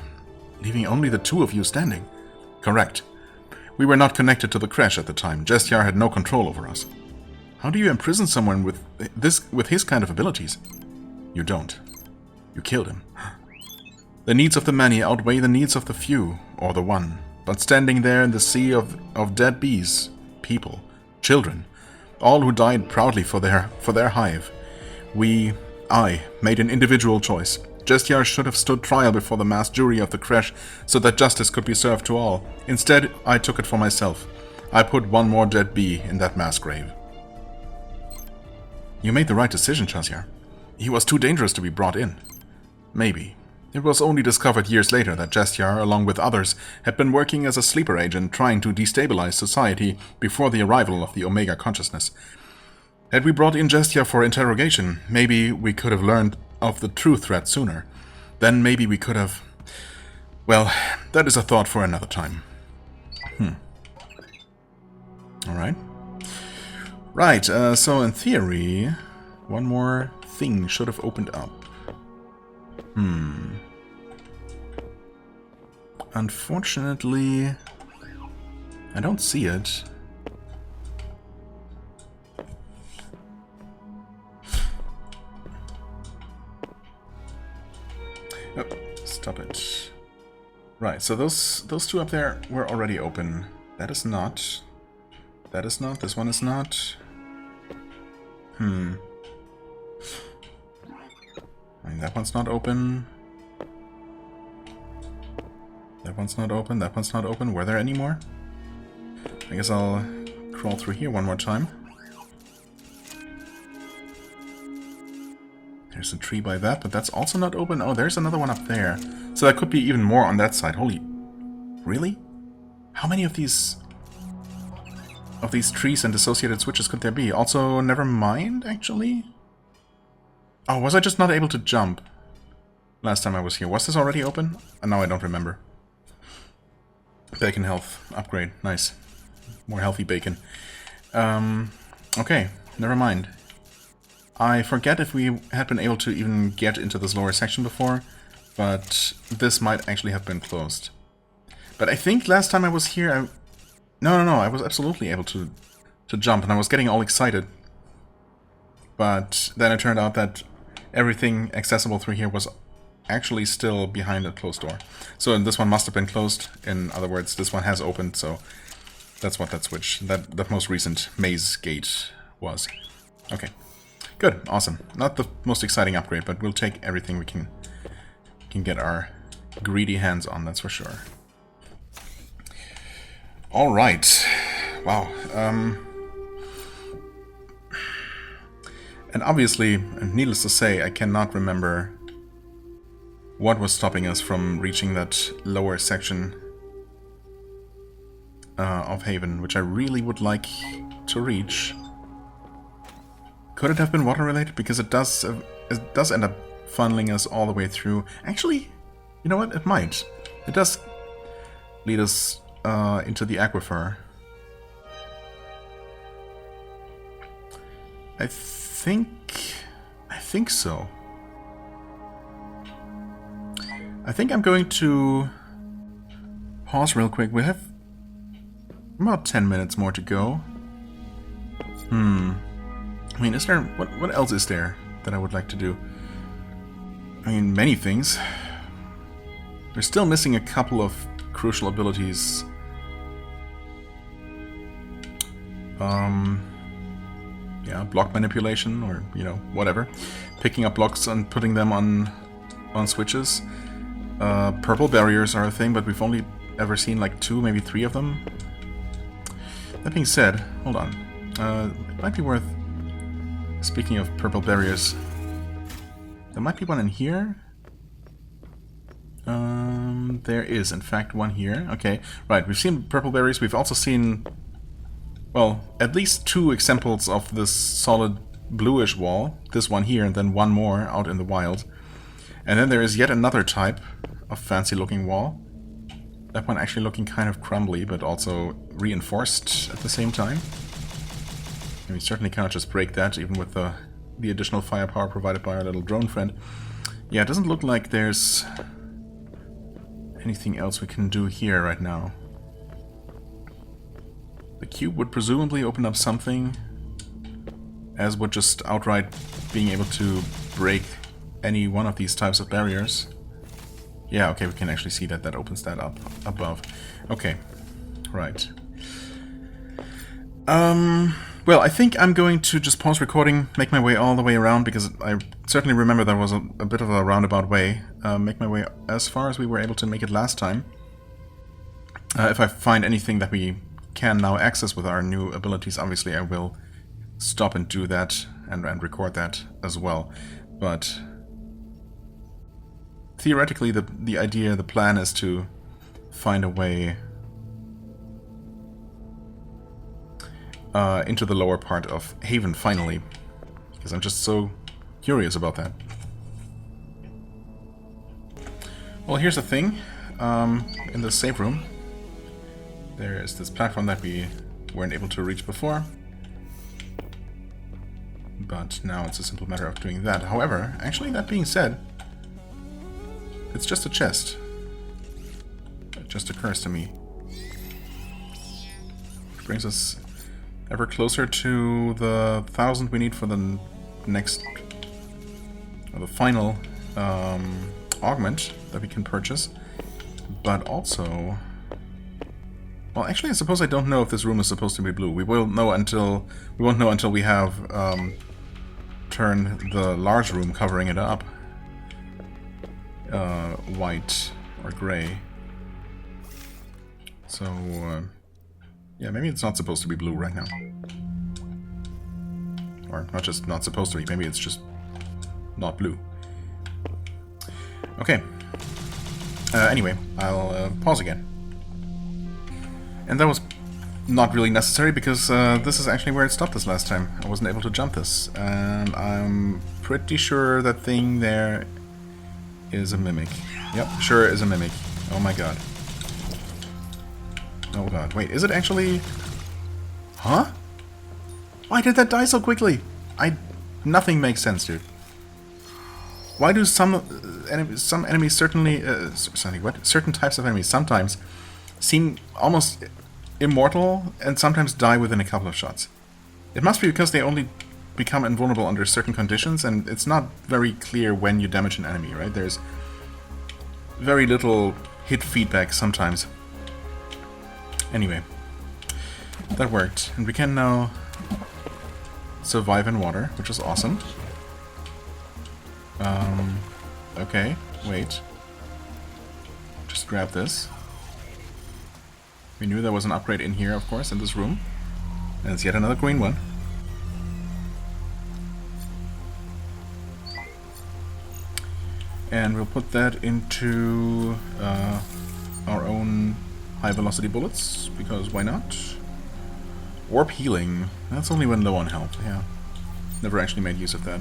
Speaker 1: leaving only the two of you standing. Correct. We were not connected to the creche at the time. Gestiar had no control over us. How do you imprison someone with his kind of abilities? You don't. You killed him. The needs of the many outweigh the needs of the few, or the one. But standing there in the sea of dead bees, people, children, all who died proudly for their hive, I, made an individual choice. Jestjar should have stood trial before the mass jury of the creche so that justice could be served to all. Instead, I took it for myself. I put one more dead bee in that mass grave. You made the right decision, Jestjar. He was too dangerous to be brought in. Maybe. It was only discovered years later that Jestjar, along with others, had been working as a sleeper agent trying to destabilize society before the arrival of the Omega consciousness. Had we brought in Jestjar for interrogation, maybe we could have learned of the true threat sooner. Then maybe we could have... Well, that is a thought for another time. Alright. Right, so in theory, one more thing should have opened up. Unfortunately, I don't see it. Oh, stop it. Right, so those two up there were already open. That is not. That is not. This one is not. I mean, that one's not open. That one's not open. That one's not open. Were there any more? I guess I'll crawl through here one more time. There's a tree by that, but that's also not open. Oh, there's another one up there. So that could be even more on that side. Holy... Really? How many of these trees and associated switches could there be? Also, never mind, actually. Oh, was I just not able to jump last time I was here? Was this already open? No, I don't remember. Bacon health upgrade. Nice. More healthy bacon. Okay, never mind. I forget if we had been able to even get into this lower section before, but this might actually have been closed. But I think last time I was here, No, I was absolutely able to jump, and I was getting all excited. But then it turned out that everything accessible through here was actually still behind a closed door. So this one must have been closed. In other words, this one has opened, so that's what that switch, that most recent maze gate was. Okay. Good, awesome. Not the most exciting upgrade, but we'll take everything we can get our greedy hands on, that's for sure. Alright. Wow. And obviously, and needless to say, I cannot remember what was stopping us from reaching that lower section of Haven, which I really would like to reach. Could it have been water related? Because it does end up funneling us all the way through. Actually, you know what? It might. It does lead us into the aquifer. I think so. I think I'm going to pause real quick. We have about 10 minutes more to go. I mean, is there... What else is there that I would like to do? I mean, many things. We're still missing a couple of crucial abilities. Yeah, block manipulation, or, you know, whatever. Picking up blocks and putting them on switches. Purple barriers are a thing, but we've only ever seen like 2, maybe 3 of them. That being said, hold on. It might be worth... Speaking of purple barriers, there might be one in here. There is, in fact, one here. Okay, right, we've seen purple berries. We've also seen, well, at least 2 examples of this solid bluish wall. This one here, and then one more out in the wild. And then there is yet another type of fancy-looking wall. That one actually looking kind of crumbly, but also reinforced at the same time. And we certainly cannot just break that, even with the additional firepower provided by our little drone friend. Yeah, it doesn't look like there's anything else we can do here right now. The cube would presumably open up something, as would just outright being able to break any one of these types of barriers. Yeah, okay, we can actually see that. That opens that up above. Okay, right. Well, I think I'm going to just pause recording, make my way all the way around, because I certainly remember there was a bit of a roundabout way. Make my way as far as we were able to make it last time. If I find anything that we can now access with our new abilities, obviously I will stop and do that and record that as well. But theoretically, the idea, the plan is to find a way into the lower part of Haven, finally. Because I'm just so curious about that. Well, here's the thing. In the save room, there is this platform that we weren't able to reach before. But now it's a simple matter of doing that. However, actually, that being said, it's just a chest. It just occurs to me. Which brings us ever closer to the 1,000 we need for the next, or the final augment that we can purchase. But also, well, actually, I suppose I don't know if this room is supposed to be blue. We won't know until we have turned the large room covering it up white or gray. So. Yeah, maybe it's not supposed to be blue right now. Or not just not supposed to be, maybe it's just not blue. Okay. Anyway, I'll pause again. And that was not really necessary, because this is actually where it stopped us last time. I wasn't able to jump this. And I'm pretty sure that thing there is a mimic. Yep, sure is a mimic. Oh my god. Oh god, wait, is it actually... Huh? Why did that die so quickly? Nothing makes sense, dude. Why do some enemies certainly... certain types of enemies sometimes seem almost immortal and sometimes die within a couple of shots? It must be because they only become invulnerable under certain conditions, and it's not very clear when you damage an enemy, right? There's very little hit feedback sometimes. Anyway, that worked, and we can now survive in water, which is awesome. Okay, wait. Just grab this. We knew there was an upgrade in here, of course, in this room. And it's yet another green one. And we'll put that into our own high-velocity bullets, because why not? Warp healing. That's only when low on health, yeah. Never actually made use of that.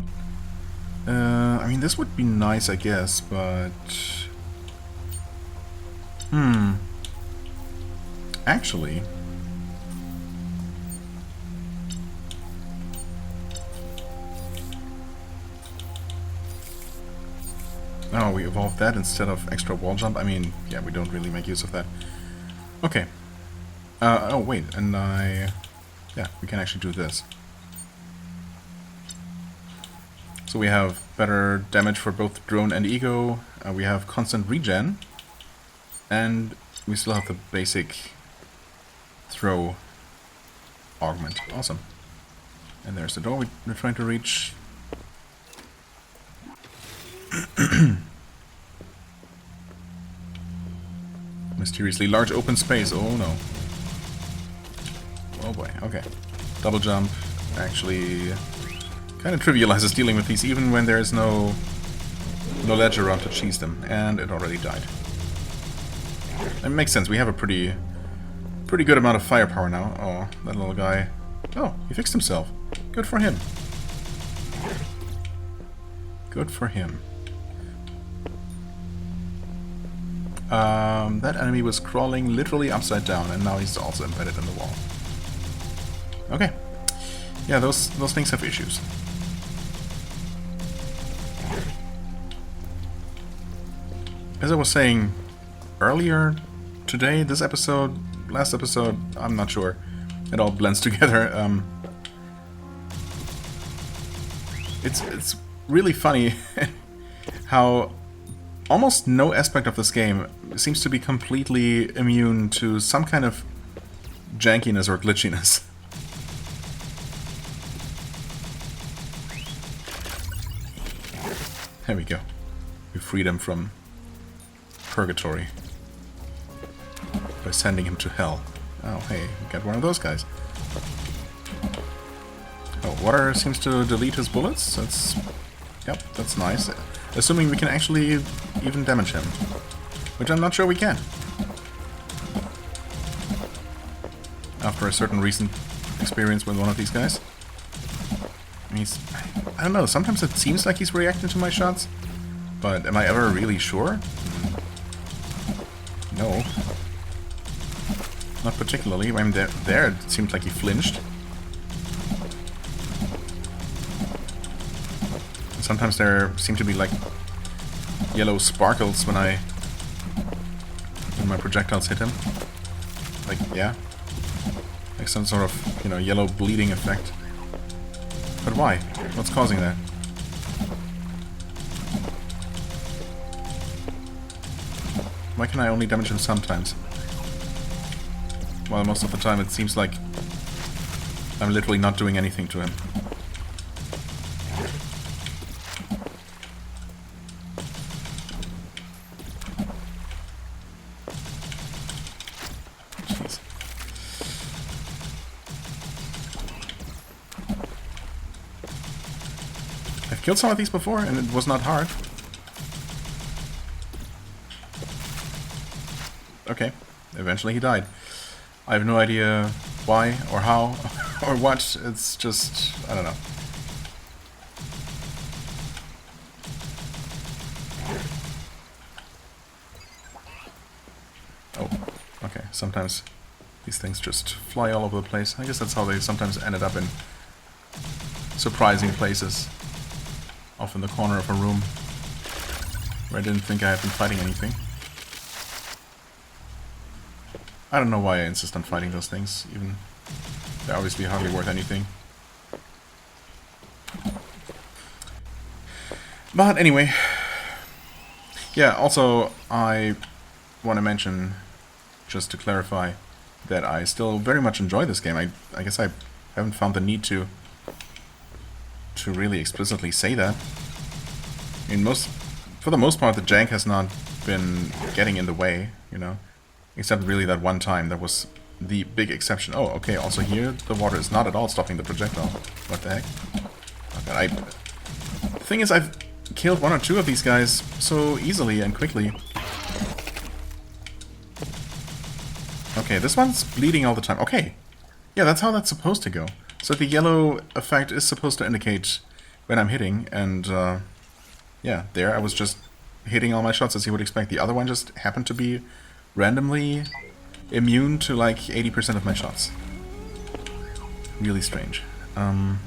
Speaker 1: I mean, this would be nice, I guess, but... Actually... Oh, we evolved that instead of extra wall jump? I mean, yeah, we don't really make use of that. Okay. Oh, wait, and yeah, we can actually do this. So we have better damage for both drone and ego, we have constant regen, and we still have the basic throw augment. Awesome. And there's the door we're trying to reach. Mysteriously large open space. Oh no. Oh boy. Okay. Double jump actually kind of trivializes dealing with these, even when there's no ledge around to cheese them. And it already died. It makes sense. We have a pretty good amount of firepower now. Oh, that little guy. Oh, he fixed himself. Good for him. Good for him. That enemy was crawling literally upside down, and now he's also embedded in the wall. Okay. Yeah, those things have issues. As I was saying earlier today, this episode, last episode, I'm not sure. It all blends together. It's really funny how almost no aspect of this game seems to be completely immune to some kind of jankiness or glitchiness. There we go. We freed him from purgatory by sending him to hell. Oh, hey, we got one of those guys. Oh, water seems to delete his bullets. That's... Yep, that's nice. Assuming we can actually even damage him. Which I'm not sure we can. After a certain recent experience with one of these guys. He's... I don't know, sometimes it seems like he's reacting to my shots. But am I ever really sure? No. Not particularly. I mean, there it seemed like he flinched. And sometimes there seem to be like yellow sparkles when my projectiles hit him. Like, yeah. Like some sort of, you know, yellow bleeding effect. But why? What's causing that? Why can I only damage him sometimes? While most of the time it seems like I'm literally not doing anything to him. Jeez. I've killed some of these before and it was not hard. Okay, eventually he died. I have no idea why or how or what. It's just, I don't know. Oh, okay. Sometimes these things just fly all over the place. I guess that's how they sometimes ended up in surprising places. Off in the corner of a room where I didn't think I had been fighting anything. I don't know why I insist on fighting those things, even they're obviously hardly worth anything. But anyway, yeah, also I want to mention, just to clarify, that I still very much enjoy this game. I guess I haven't found the need to really explicitly say that. I mean, for the most part, the jank has not been getting in the way, you know. Except really that one time, that was the big exception. Oh, okay, also here, the water is not at all stopping the projectile. What the heck? Okay, the thing is, I've killed one or two of these guys so easily and quickly. Okay, this one's bleeding all the time. Okay, yeah, that's how that's supposed to go. So the yellow effect is supposed to indicate when I'm hitting, and yeah, there I was just hitting all my shots as you would expect. The other one just happened to be randomly immune to like 80% of my shots. Really strange. Oh,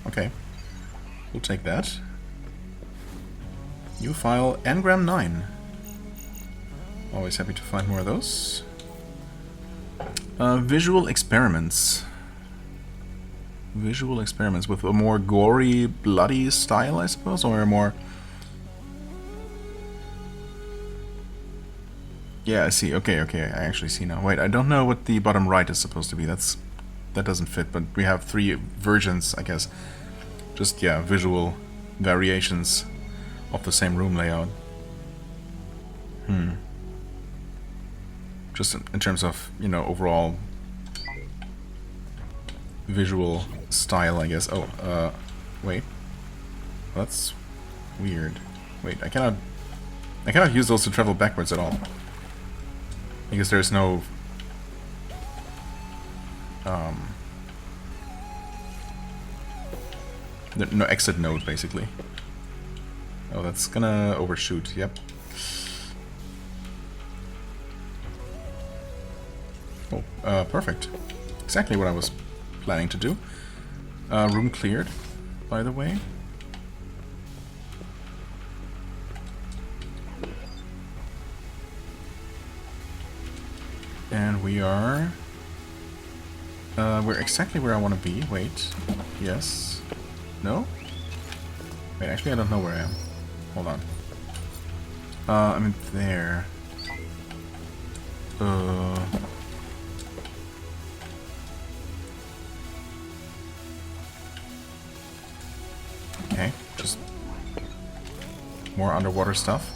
Speaker 1: okay. We'll take that. New file, Engram 9. Always happy to find more of those. Visual experiments. Visual experiments with a more gory, bloody style, I suppose, or a more... Yeah, I see. Okay, okay, I actually see now. Wait, I don't know what the bottom right is supposed to be. That doesn't fit, but we have 3 versions, I guess. Just, yeah, visual variations of the same room layout. Just in terms of, you know, overall visual style, I guess. Oh, wait. That's weird. Wait, I cannot use those to travel backwards at all. Because there's no no exit node, basically. Oh, that's gonna overshoot, yep. Oh, perfect. Exactly what I was planning to do. Room cleared, by the way. And we are... we're exactly where I want to be. Wait. Yes. No? Wait, actually I don't know where I am. Hold on. I'm in there. Okay, just more underwater stuff.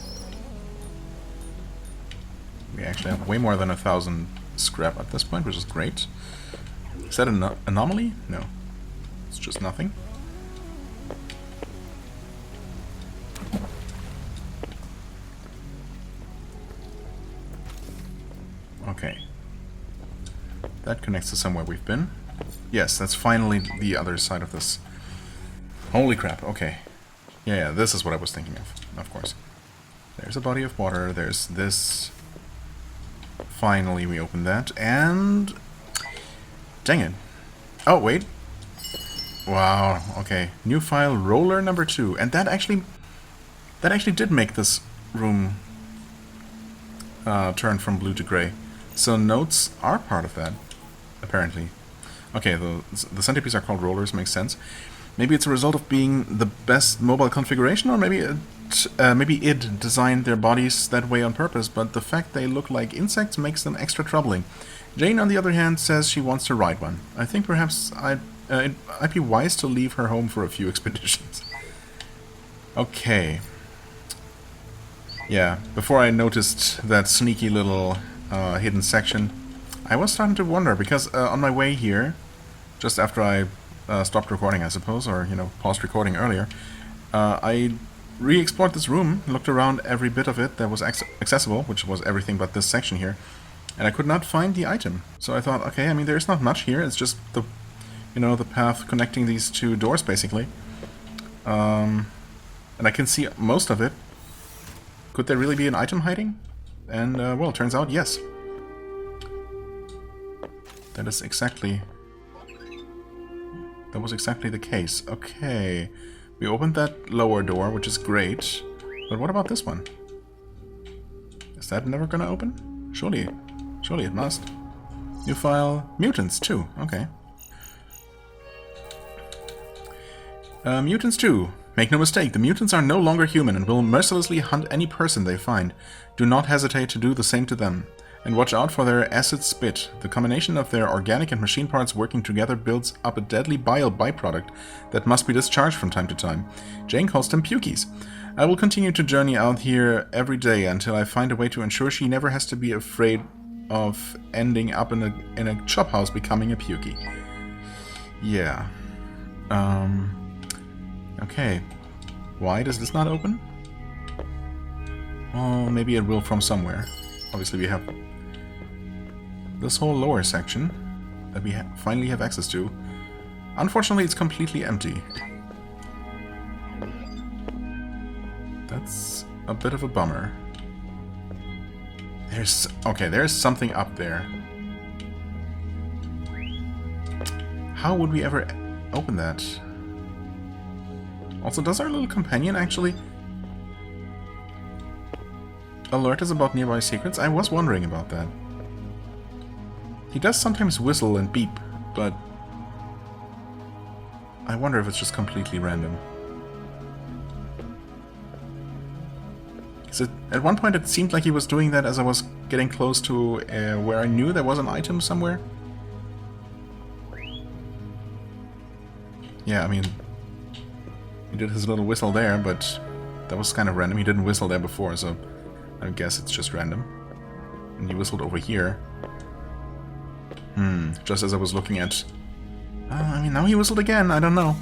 Speaker 1: We actually have way more than 1,000 scrap at this point, which is great. Is that an anomaly? No. It's just nothing. Okay. That connects to somewhere we've been. Yes, that's finally the other side of this. Holy crap, okay. Yeah, this is what I was thinking of course. There's a body of water, there's this. Finally we open that, and... Dang it. Oh, wait. Wow, okay. New file, roller number 2. And that actually did make this room turn from blue to gray. So notes are part of that, apparently. Okay, the centipedes are called rollers, makes sense. Maybe it's a result of being the best mobile configuration, or maybe id designed their bodies that way on purpose, but the fact they look like insects makes them extra troubling. Jane, on the other hand, says she wants to ride one. I think perhaps it might be wise to leave her home for a few expeditions. Okay. Yeah, before I noticed that sneaky little hidden section, I was starting to wonder, because on my way here, just after I stopped recording, I suppose, or, you know, paused recording earlier, I re-explored this room, looked around every bit of it that was accessible, which was everything but this section here, and I could not find the item. So I thought, okay, I mean, there's not much here, it's just the, you know, the path connecting these two doors, basically. And I can see most of it. Could there really be an item hiding? And, well, it turns out, yes. That was exactly the case. Okay. We opened that lower door, which is great. But what about this one? Is that never gonna open? Surely it must. New file. Mutants 2. Okay. Mutants 2. Make no mistake, the mutants are no longer human and will mercilessly hunt any person they find. Do not hesitate to do the same to them. And watch out for their acid spit. The combination of their organic and machine parts working together builds up a deadly bile byproduct that must be discharged from time to time. Jane calls them pukies. I will continue to journey out here every day until I find a way to ensure she never has to be afraid of ending up in a chop house becoming a pukie. Yeah. Okay. Why does this not open? Oh, maybe it will from somewhere. Obviously we have this whole lower section that we finally have access to. Unfortunately, it's completely empty. That's a bit of a bummer. There's something up there. How would we ever open that? Also, does our little companion actually alert us about nearby secrets? I was wondering about that. He does sometimes whistle and beep, but I wonder if it's just completely random. At one point it seemed like he was doing that as I was getting close to where I knew there was an item somewhere. Yeah, I mean, he did his little whistle there, but that was kind of random. He didn't whistle there before, so I guess it's just random. And he whistled over here. Just as I was looking at... I mean, now he whistled again, I don't know.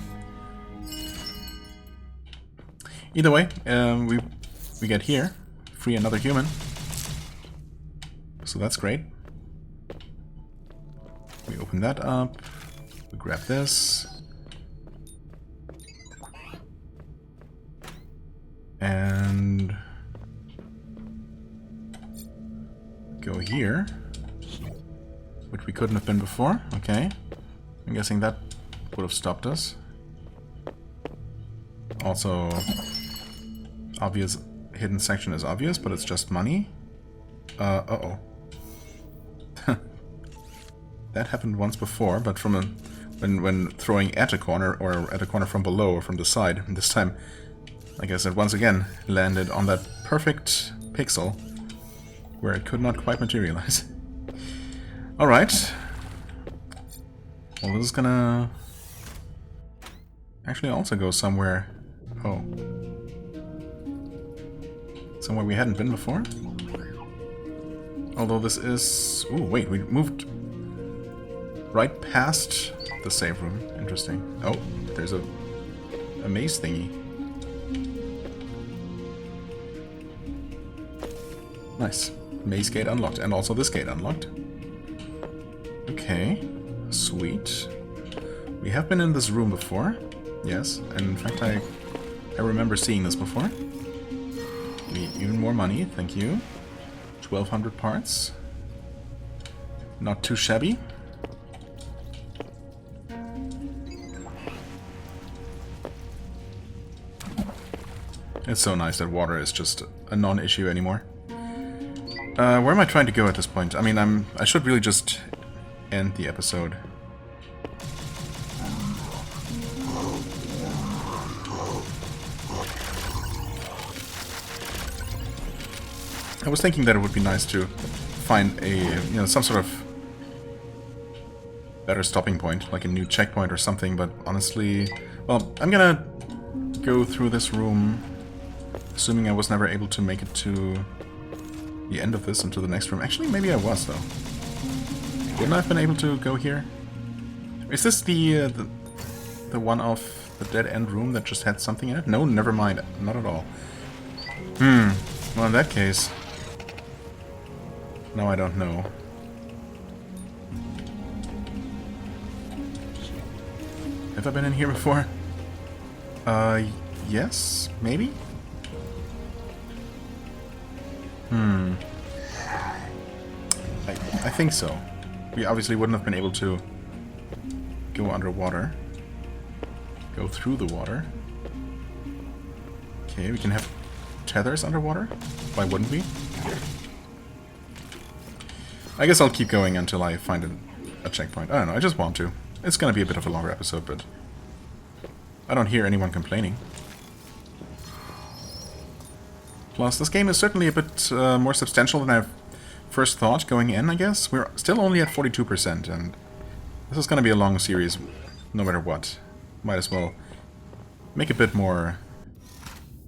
Speaker 1: Either way, we get here, free another human. So that's great. We open that up, we grab this. And go here, which we couldn't have been before. Okay, I'm guessing that would have stopped us. Also, obvious hidden section is obvious, but it's just money. Uh-oh. That happened once before, but from when throwing at a corner, or at a corner from below or from the side. This time I guess it once again landed on that perfect pixel where it could not quite materialize. Alright. Well, this is gonna actually also go somewhere. Oh. Somewhere we hadn't been before? Although this is... Ooh, wait, we moved right past the save room. Interesting. Oh, there's a maze thingy. Nice. Maze gate unlocked. And also this gate unlocked. Okay. Sweet. We have been in this room before. Yes. And in fact, I remember seeing this before. Need even more money. Thank you. 1,200 parts. Not too shabby. It's so nice that water is just a non-issue anymore. Where am I trying to go at this point? I mean, I should really just end the episode. I was thinking that it would be nice to find a, you know, some sort of better stopping point, like a new checkpoint or something, but honestly, well, I'm gonna go through this room, assuming I was never able to make it to the end of this and to the next room. Actually, maybe I was, though. Wouldn't I have been able to go here? Is this the one off the dead-end room that just had something in it? No, never mind. Not at all. Well, in that case... No, I don't know. Have I been in here before? Yes? Maybe? I think so. We obviously wouldn't have been able to go underwater. Go through the water. Okay, we can have tethers underwater? Why wouldn't we? I guess I'll keep going until I find a checkpoint. I don't know, I just want to. It's gonna be a bit of a longer episode, but I don't hear anyone complaining. Plus, this game is certainly a bit more substantial than I first thought going in, I guess. We're still only at 42%, and this is gonna be a long series, no matter what. Might as well make a bit more,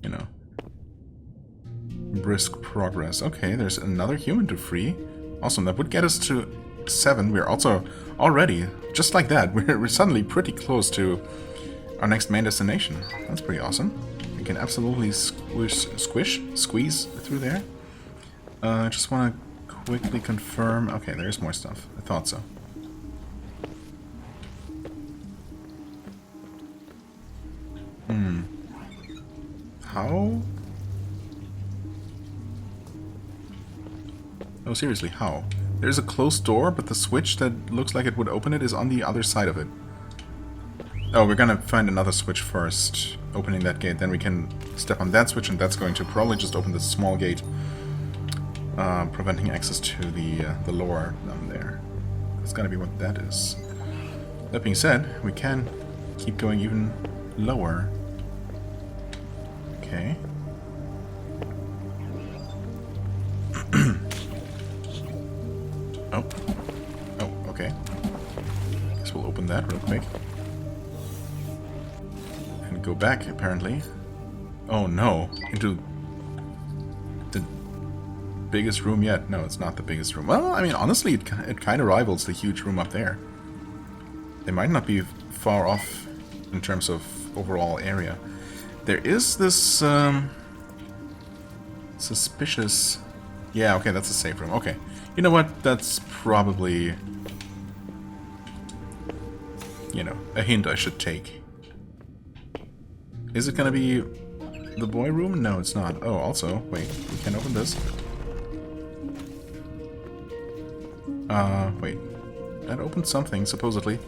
Speaker 1: you know, brisk progress. Okay, there's another human to free. Awesome, that would get us to 7. We're also already, just like that, we're suddenly pretty close to our next main destination. That's pretty awesome. We can absolutely squeeze through there. I just want to quickly confirm. Okay, there's more stuff. I thought so. How? Oh, seriously, how? There's a closed door, but the switch that looks like it would open it is on the other side of it. Oh, we're gonna find another switch first, opening that gate. Then we can step on that switch, and that's going to probably just open this small gate, preventing access to the lower down there. That's gotta be what that is. That being said, we can keep going even lower. Okay. Oh, okay. Guess we'll open that real quick. And go back, apparently. Oh no, into the biggest room yet. No, it's not the biggest room. Well, I mean, honestly, it kind of rivals the huge room up there. They might not be far off in terms of overall area. There is this suspicious... Yeah, okay, that's a safe room. Okay. You know what? That's probably, you know, a hint I should take. Is it gonna be the boy room? No, it's not. Oh, also, wait, we can open this. Wait. That opened something, supposedly.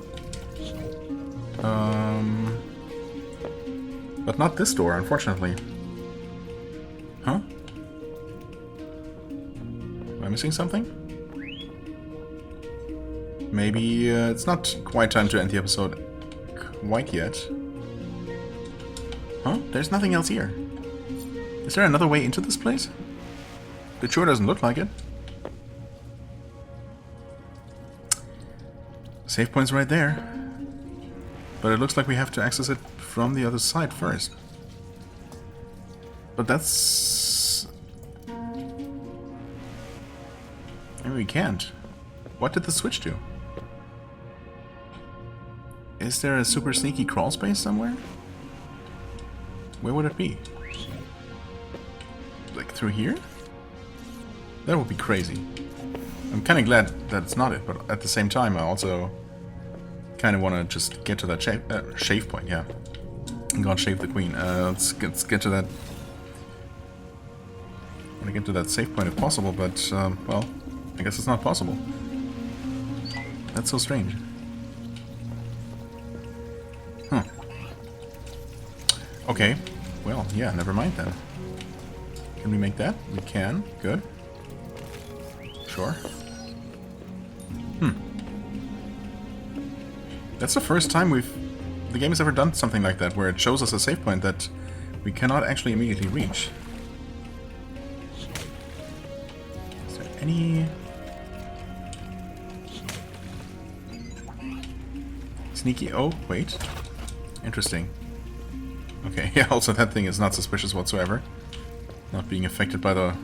Speaker 1: But not this door, unfortunately. Huh? Am I missing something? Maybe it's not quite time to end the episode quite yet. Huh? There's nothing else here. Is there another way into this place? It sure doesn't look like it. Save point's right there. But it looks like we have to access it from the other side first. But that's... maybe we can't. What did the switch do? Is there a super sneaky crawl space somewhere? Where would it be? Like through here? That would be crazy. I'm kind of glad that it's not it, but at the same time I also kind of want to just get to that shave point, yeah. God shave the queen. Let's get to that... I want to get to that save point if possible, but, well, I guess it's not possible. That's so strange. Huh. Okay. Well, yeah, never mind then. Can we make that? We can. Good. Sure. That's the first time the game has ever done something like that, where it shows us a save point that we cannot actually immediately reach. Is there any... sneaky... oh, wait. Interesting. Okay, yeah, also that thing is not suspicious whatsoever. Not being affected by the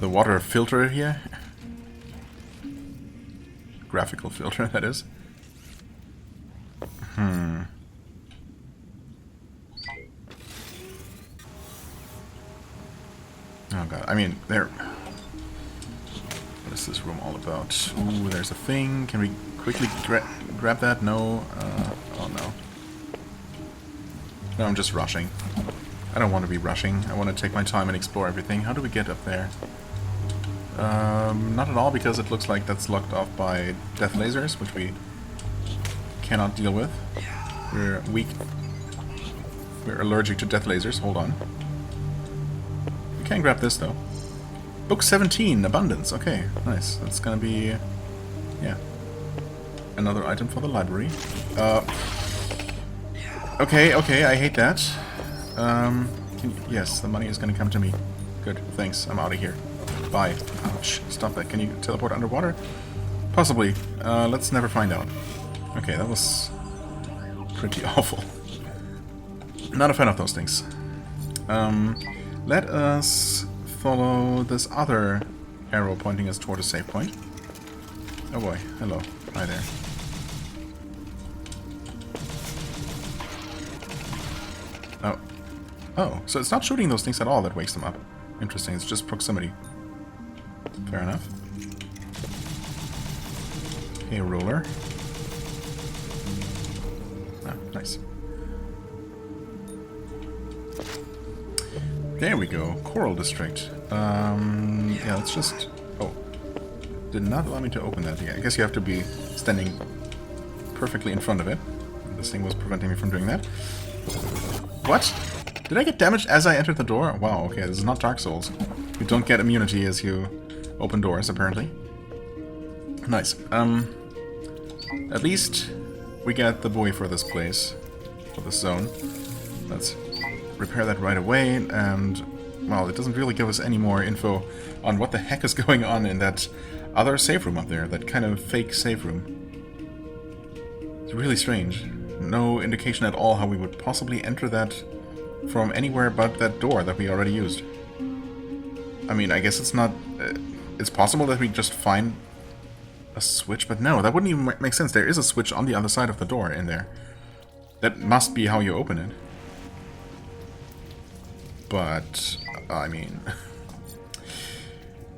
Speaker 1: water filter here. Graphical filter, that is. Oh god, I mean, there... what is this room all about? Ooh, there's a thing. Can we quickly grab that? No. Oh no. No, I'm just rushing. I don't want to be rushing. I want to take my time and explore everything. How do we get up there? Not at all, because it looks like that's locked off by death lasers, which we cannot deal with. We're weak. We're allergic to death lasers. Hold on. We can grab this, though. Book 17, Abundance. Okay, nice. That's gonna be... yeah. Another item for the library. Okay, I hate that. Yes, the money is gonna come to me. Good, thanks. I'm out of here. Bye. Ouch. Stop that. Can you teleport underwater? Possibly. Let's never find out. Okay, that was pretty awful. Not a fan of those things. Let us follow this other arrow pointing us toward a save point. Oh boy. Hello. Hi there. Oh. Oh, so it's not shooting those things at all that wakes them up. Interesting, it's just proximity. Fair enough. Okay, ruler. Ah, nice. There we go. Coral District. Yeah, let's just... oh. Did not allow me to open that. Yeah, I guess you have to be standing perfectly in front of it. This thing was preventing me from doing that. What? Did I get damaged as I entered the door? Wow, okay, this is not Dark Souls. You don't get immunity as you open doors, apparently. Nice. At least we get the buoy for this place, for this zone. Let's repair that right away, and, well, it doesn't really give us any more info on what the heck is going on in that other safe room up there, that kind of fake safe room. It's really strange. No indication at all how we would possibly enter that from anywhere but that door that we already used. I mean, I guess it's not... it's possible that we just find a switch, but no, that wouldn't even make sense. There is a switch on the other side of the door in there. That must be how you open it. But, I mean...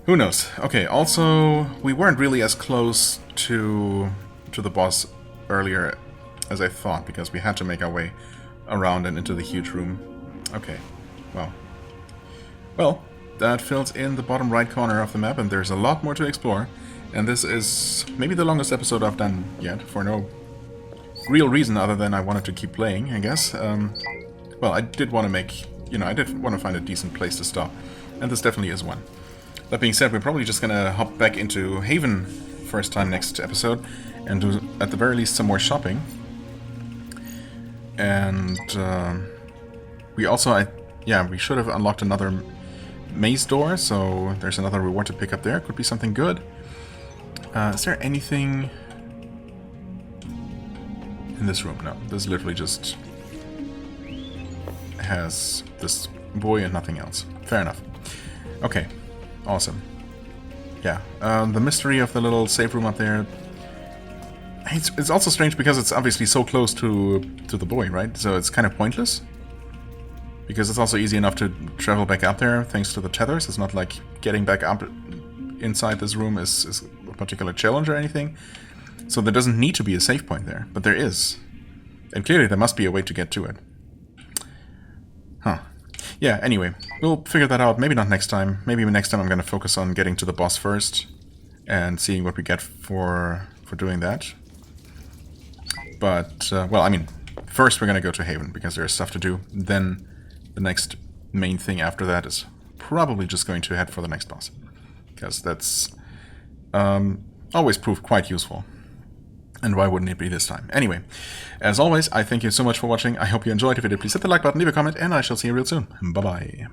Speaker 1: who knows? Okay, also, we weren't really as close to the boss earlier as I thought, because we had to make our way around and into the huge room. Okay, well. Well, that fills in the bottom right corner of the map, and there's a lot more to explore. And this is maybe the longest episode I've done yet, for no real reason other than I wanted to keep playing, I guess. Well, I did want to make, I did want to find a decent place to stop, and this definitely is one. That being said, we're probably just gonna hop back into Haven first time next episode, and do, at the very least, some more shopping. And we also, yeah, we should have unlocked another maze door, so there's another reward to pick up there. Could be something good. Is there anything in this room? No, this literally just has this boy and nothing else. Fair enough. Okay, awesome. Yeah, the mystery of the little safe room up there. It's also strange because it's obviously so close to the buoy, right? So it's kind of pointless. Because it's also easy enough to travel back up there thanks to the tethers. It's not like getting back up inside this room is a particular challenge or anything. So there doesn't need to be a save point there, but there is. And clearly there must be a way to get to it. Huh. Yeah, anyway, we'll figure that out. Maybe not next time. Maybe next time I'm going to focus on getting to the boss first and seeing what we get for doing that. But, well, I mean, first we're going to go to Haven because there's stuff to do. Then the next main thing after that is probably just going to head for the next boss. Because that's always proved quite useful. And why wouldn't it be this time? Anyway, as always, I thank you so much for watching. I hope you enjoyed. If you did, please hit the like button, leave a comment, and I shall see you real soon. Bye-bye.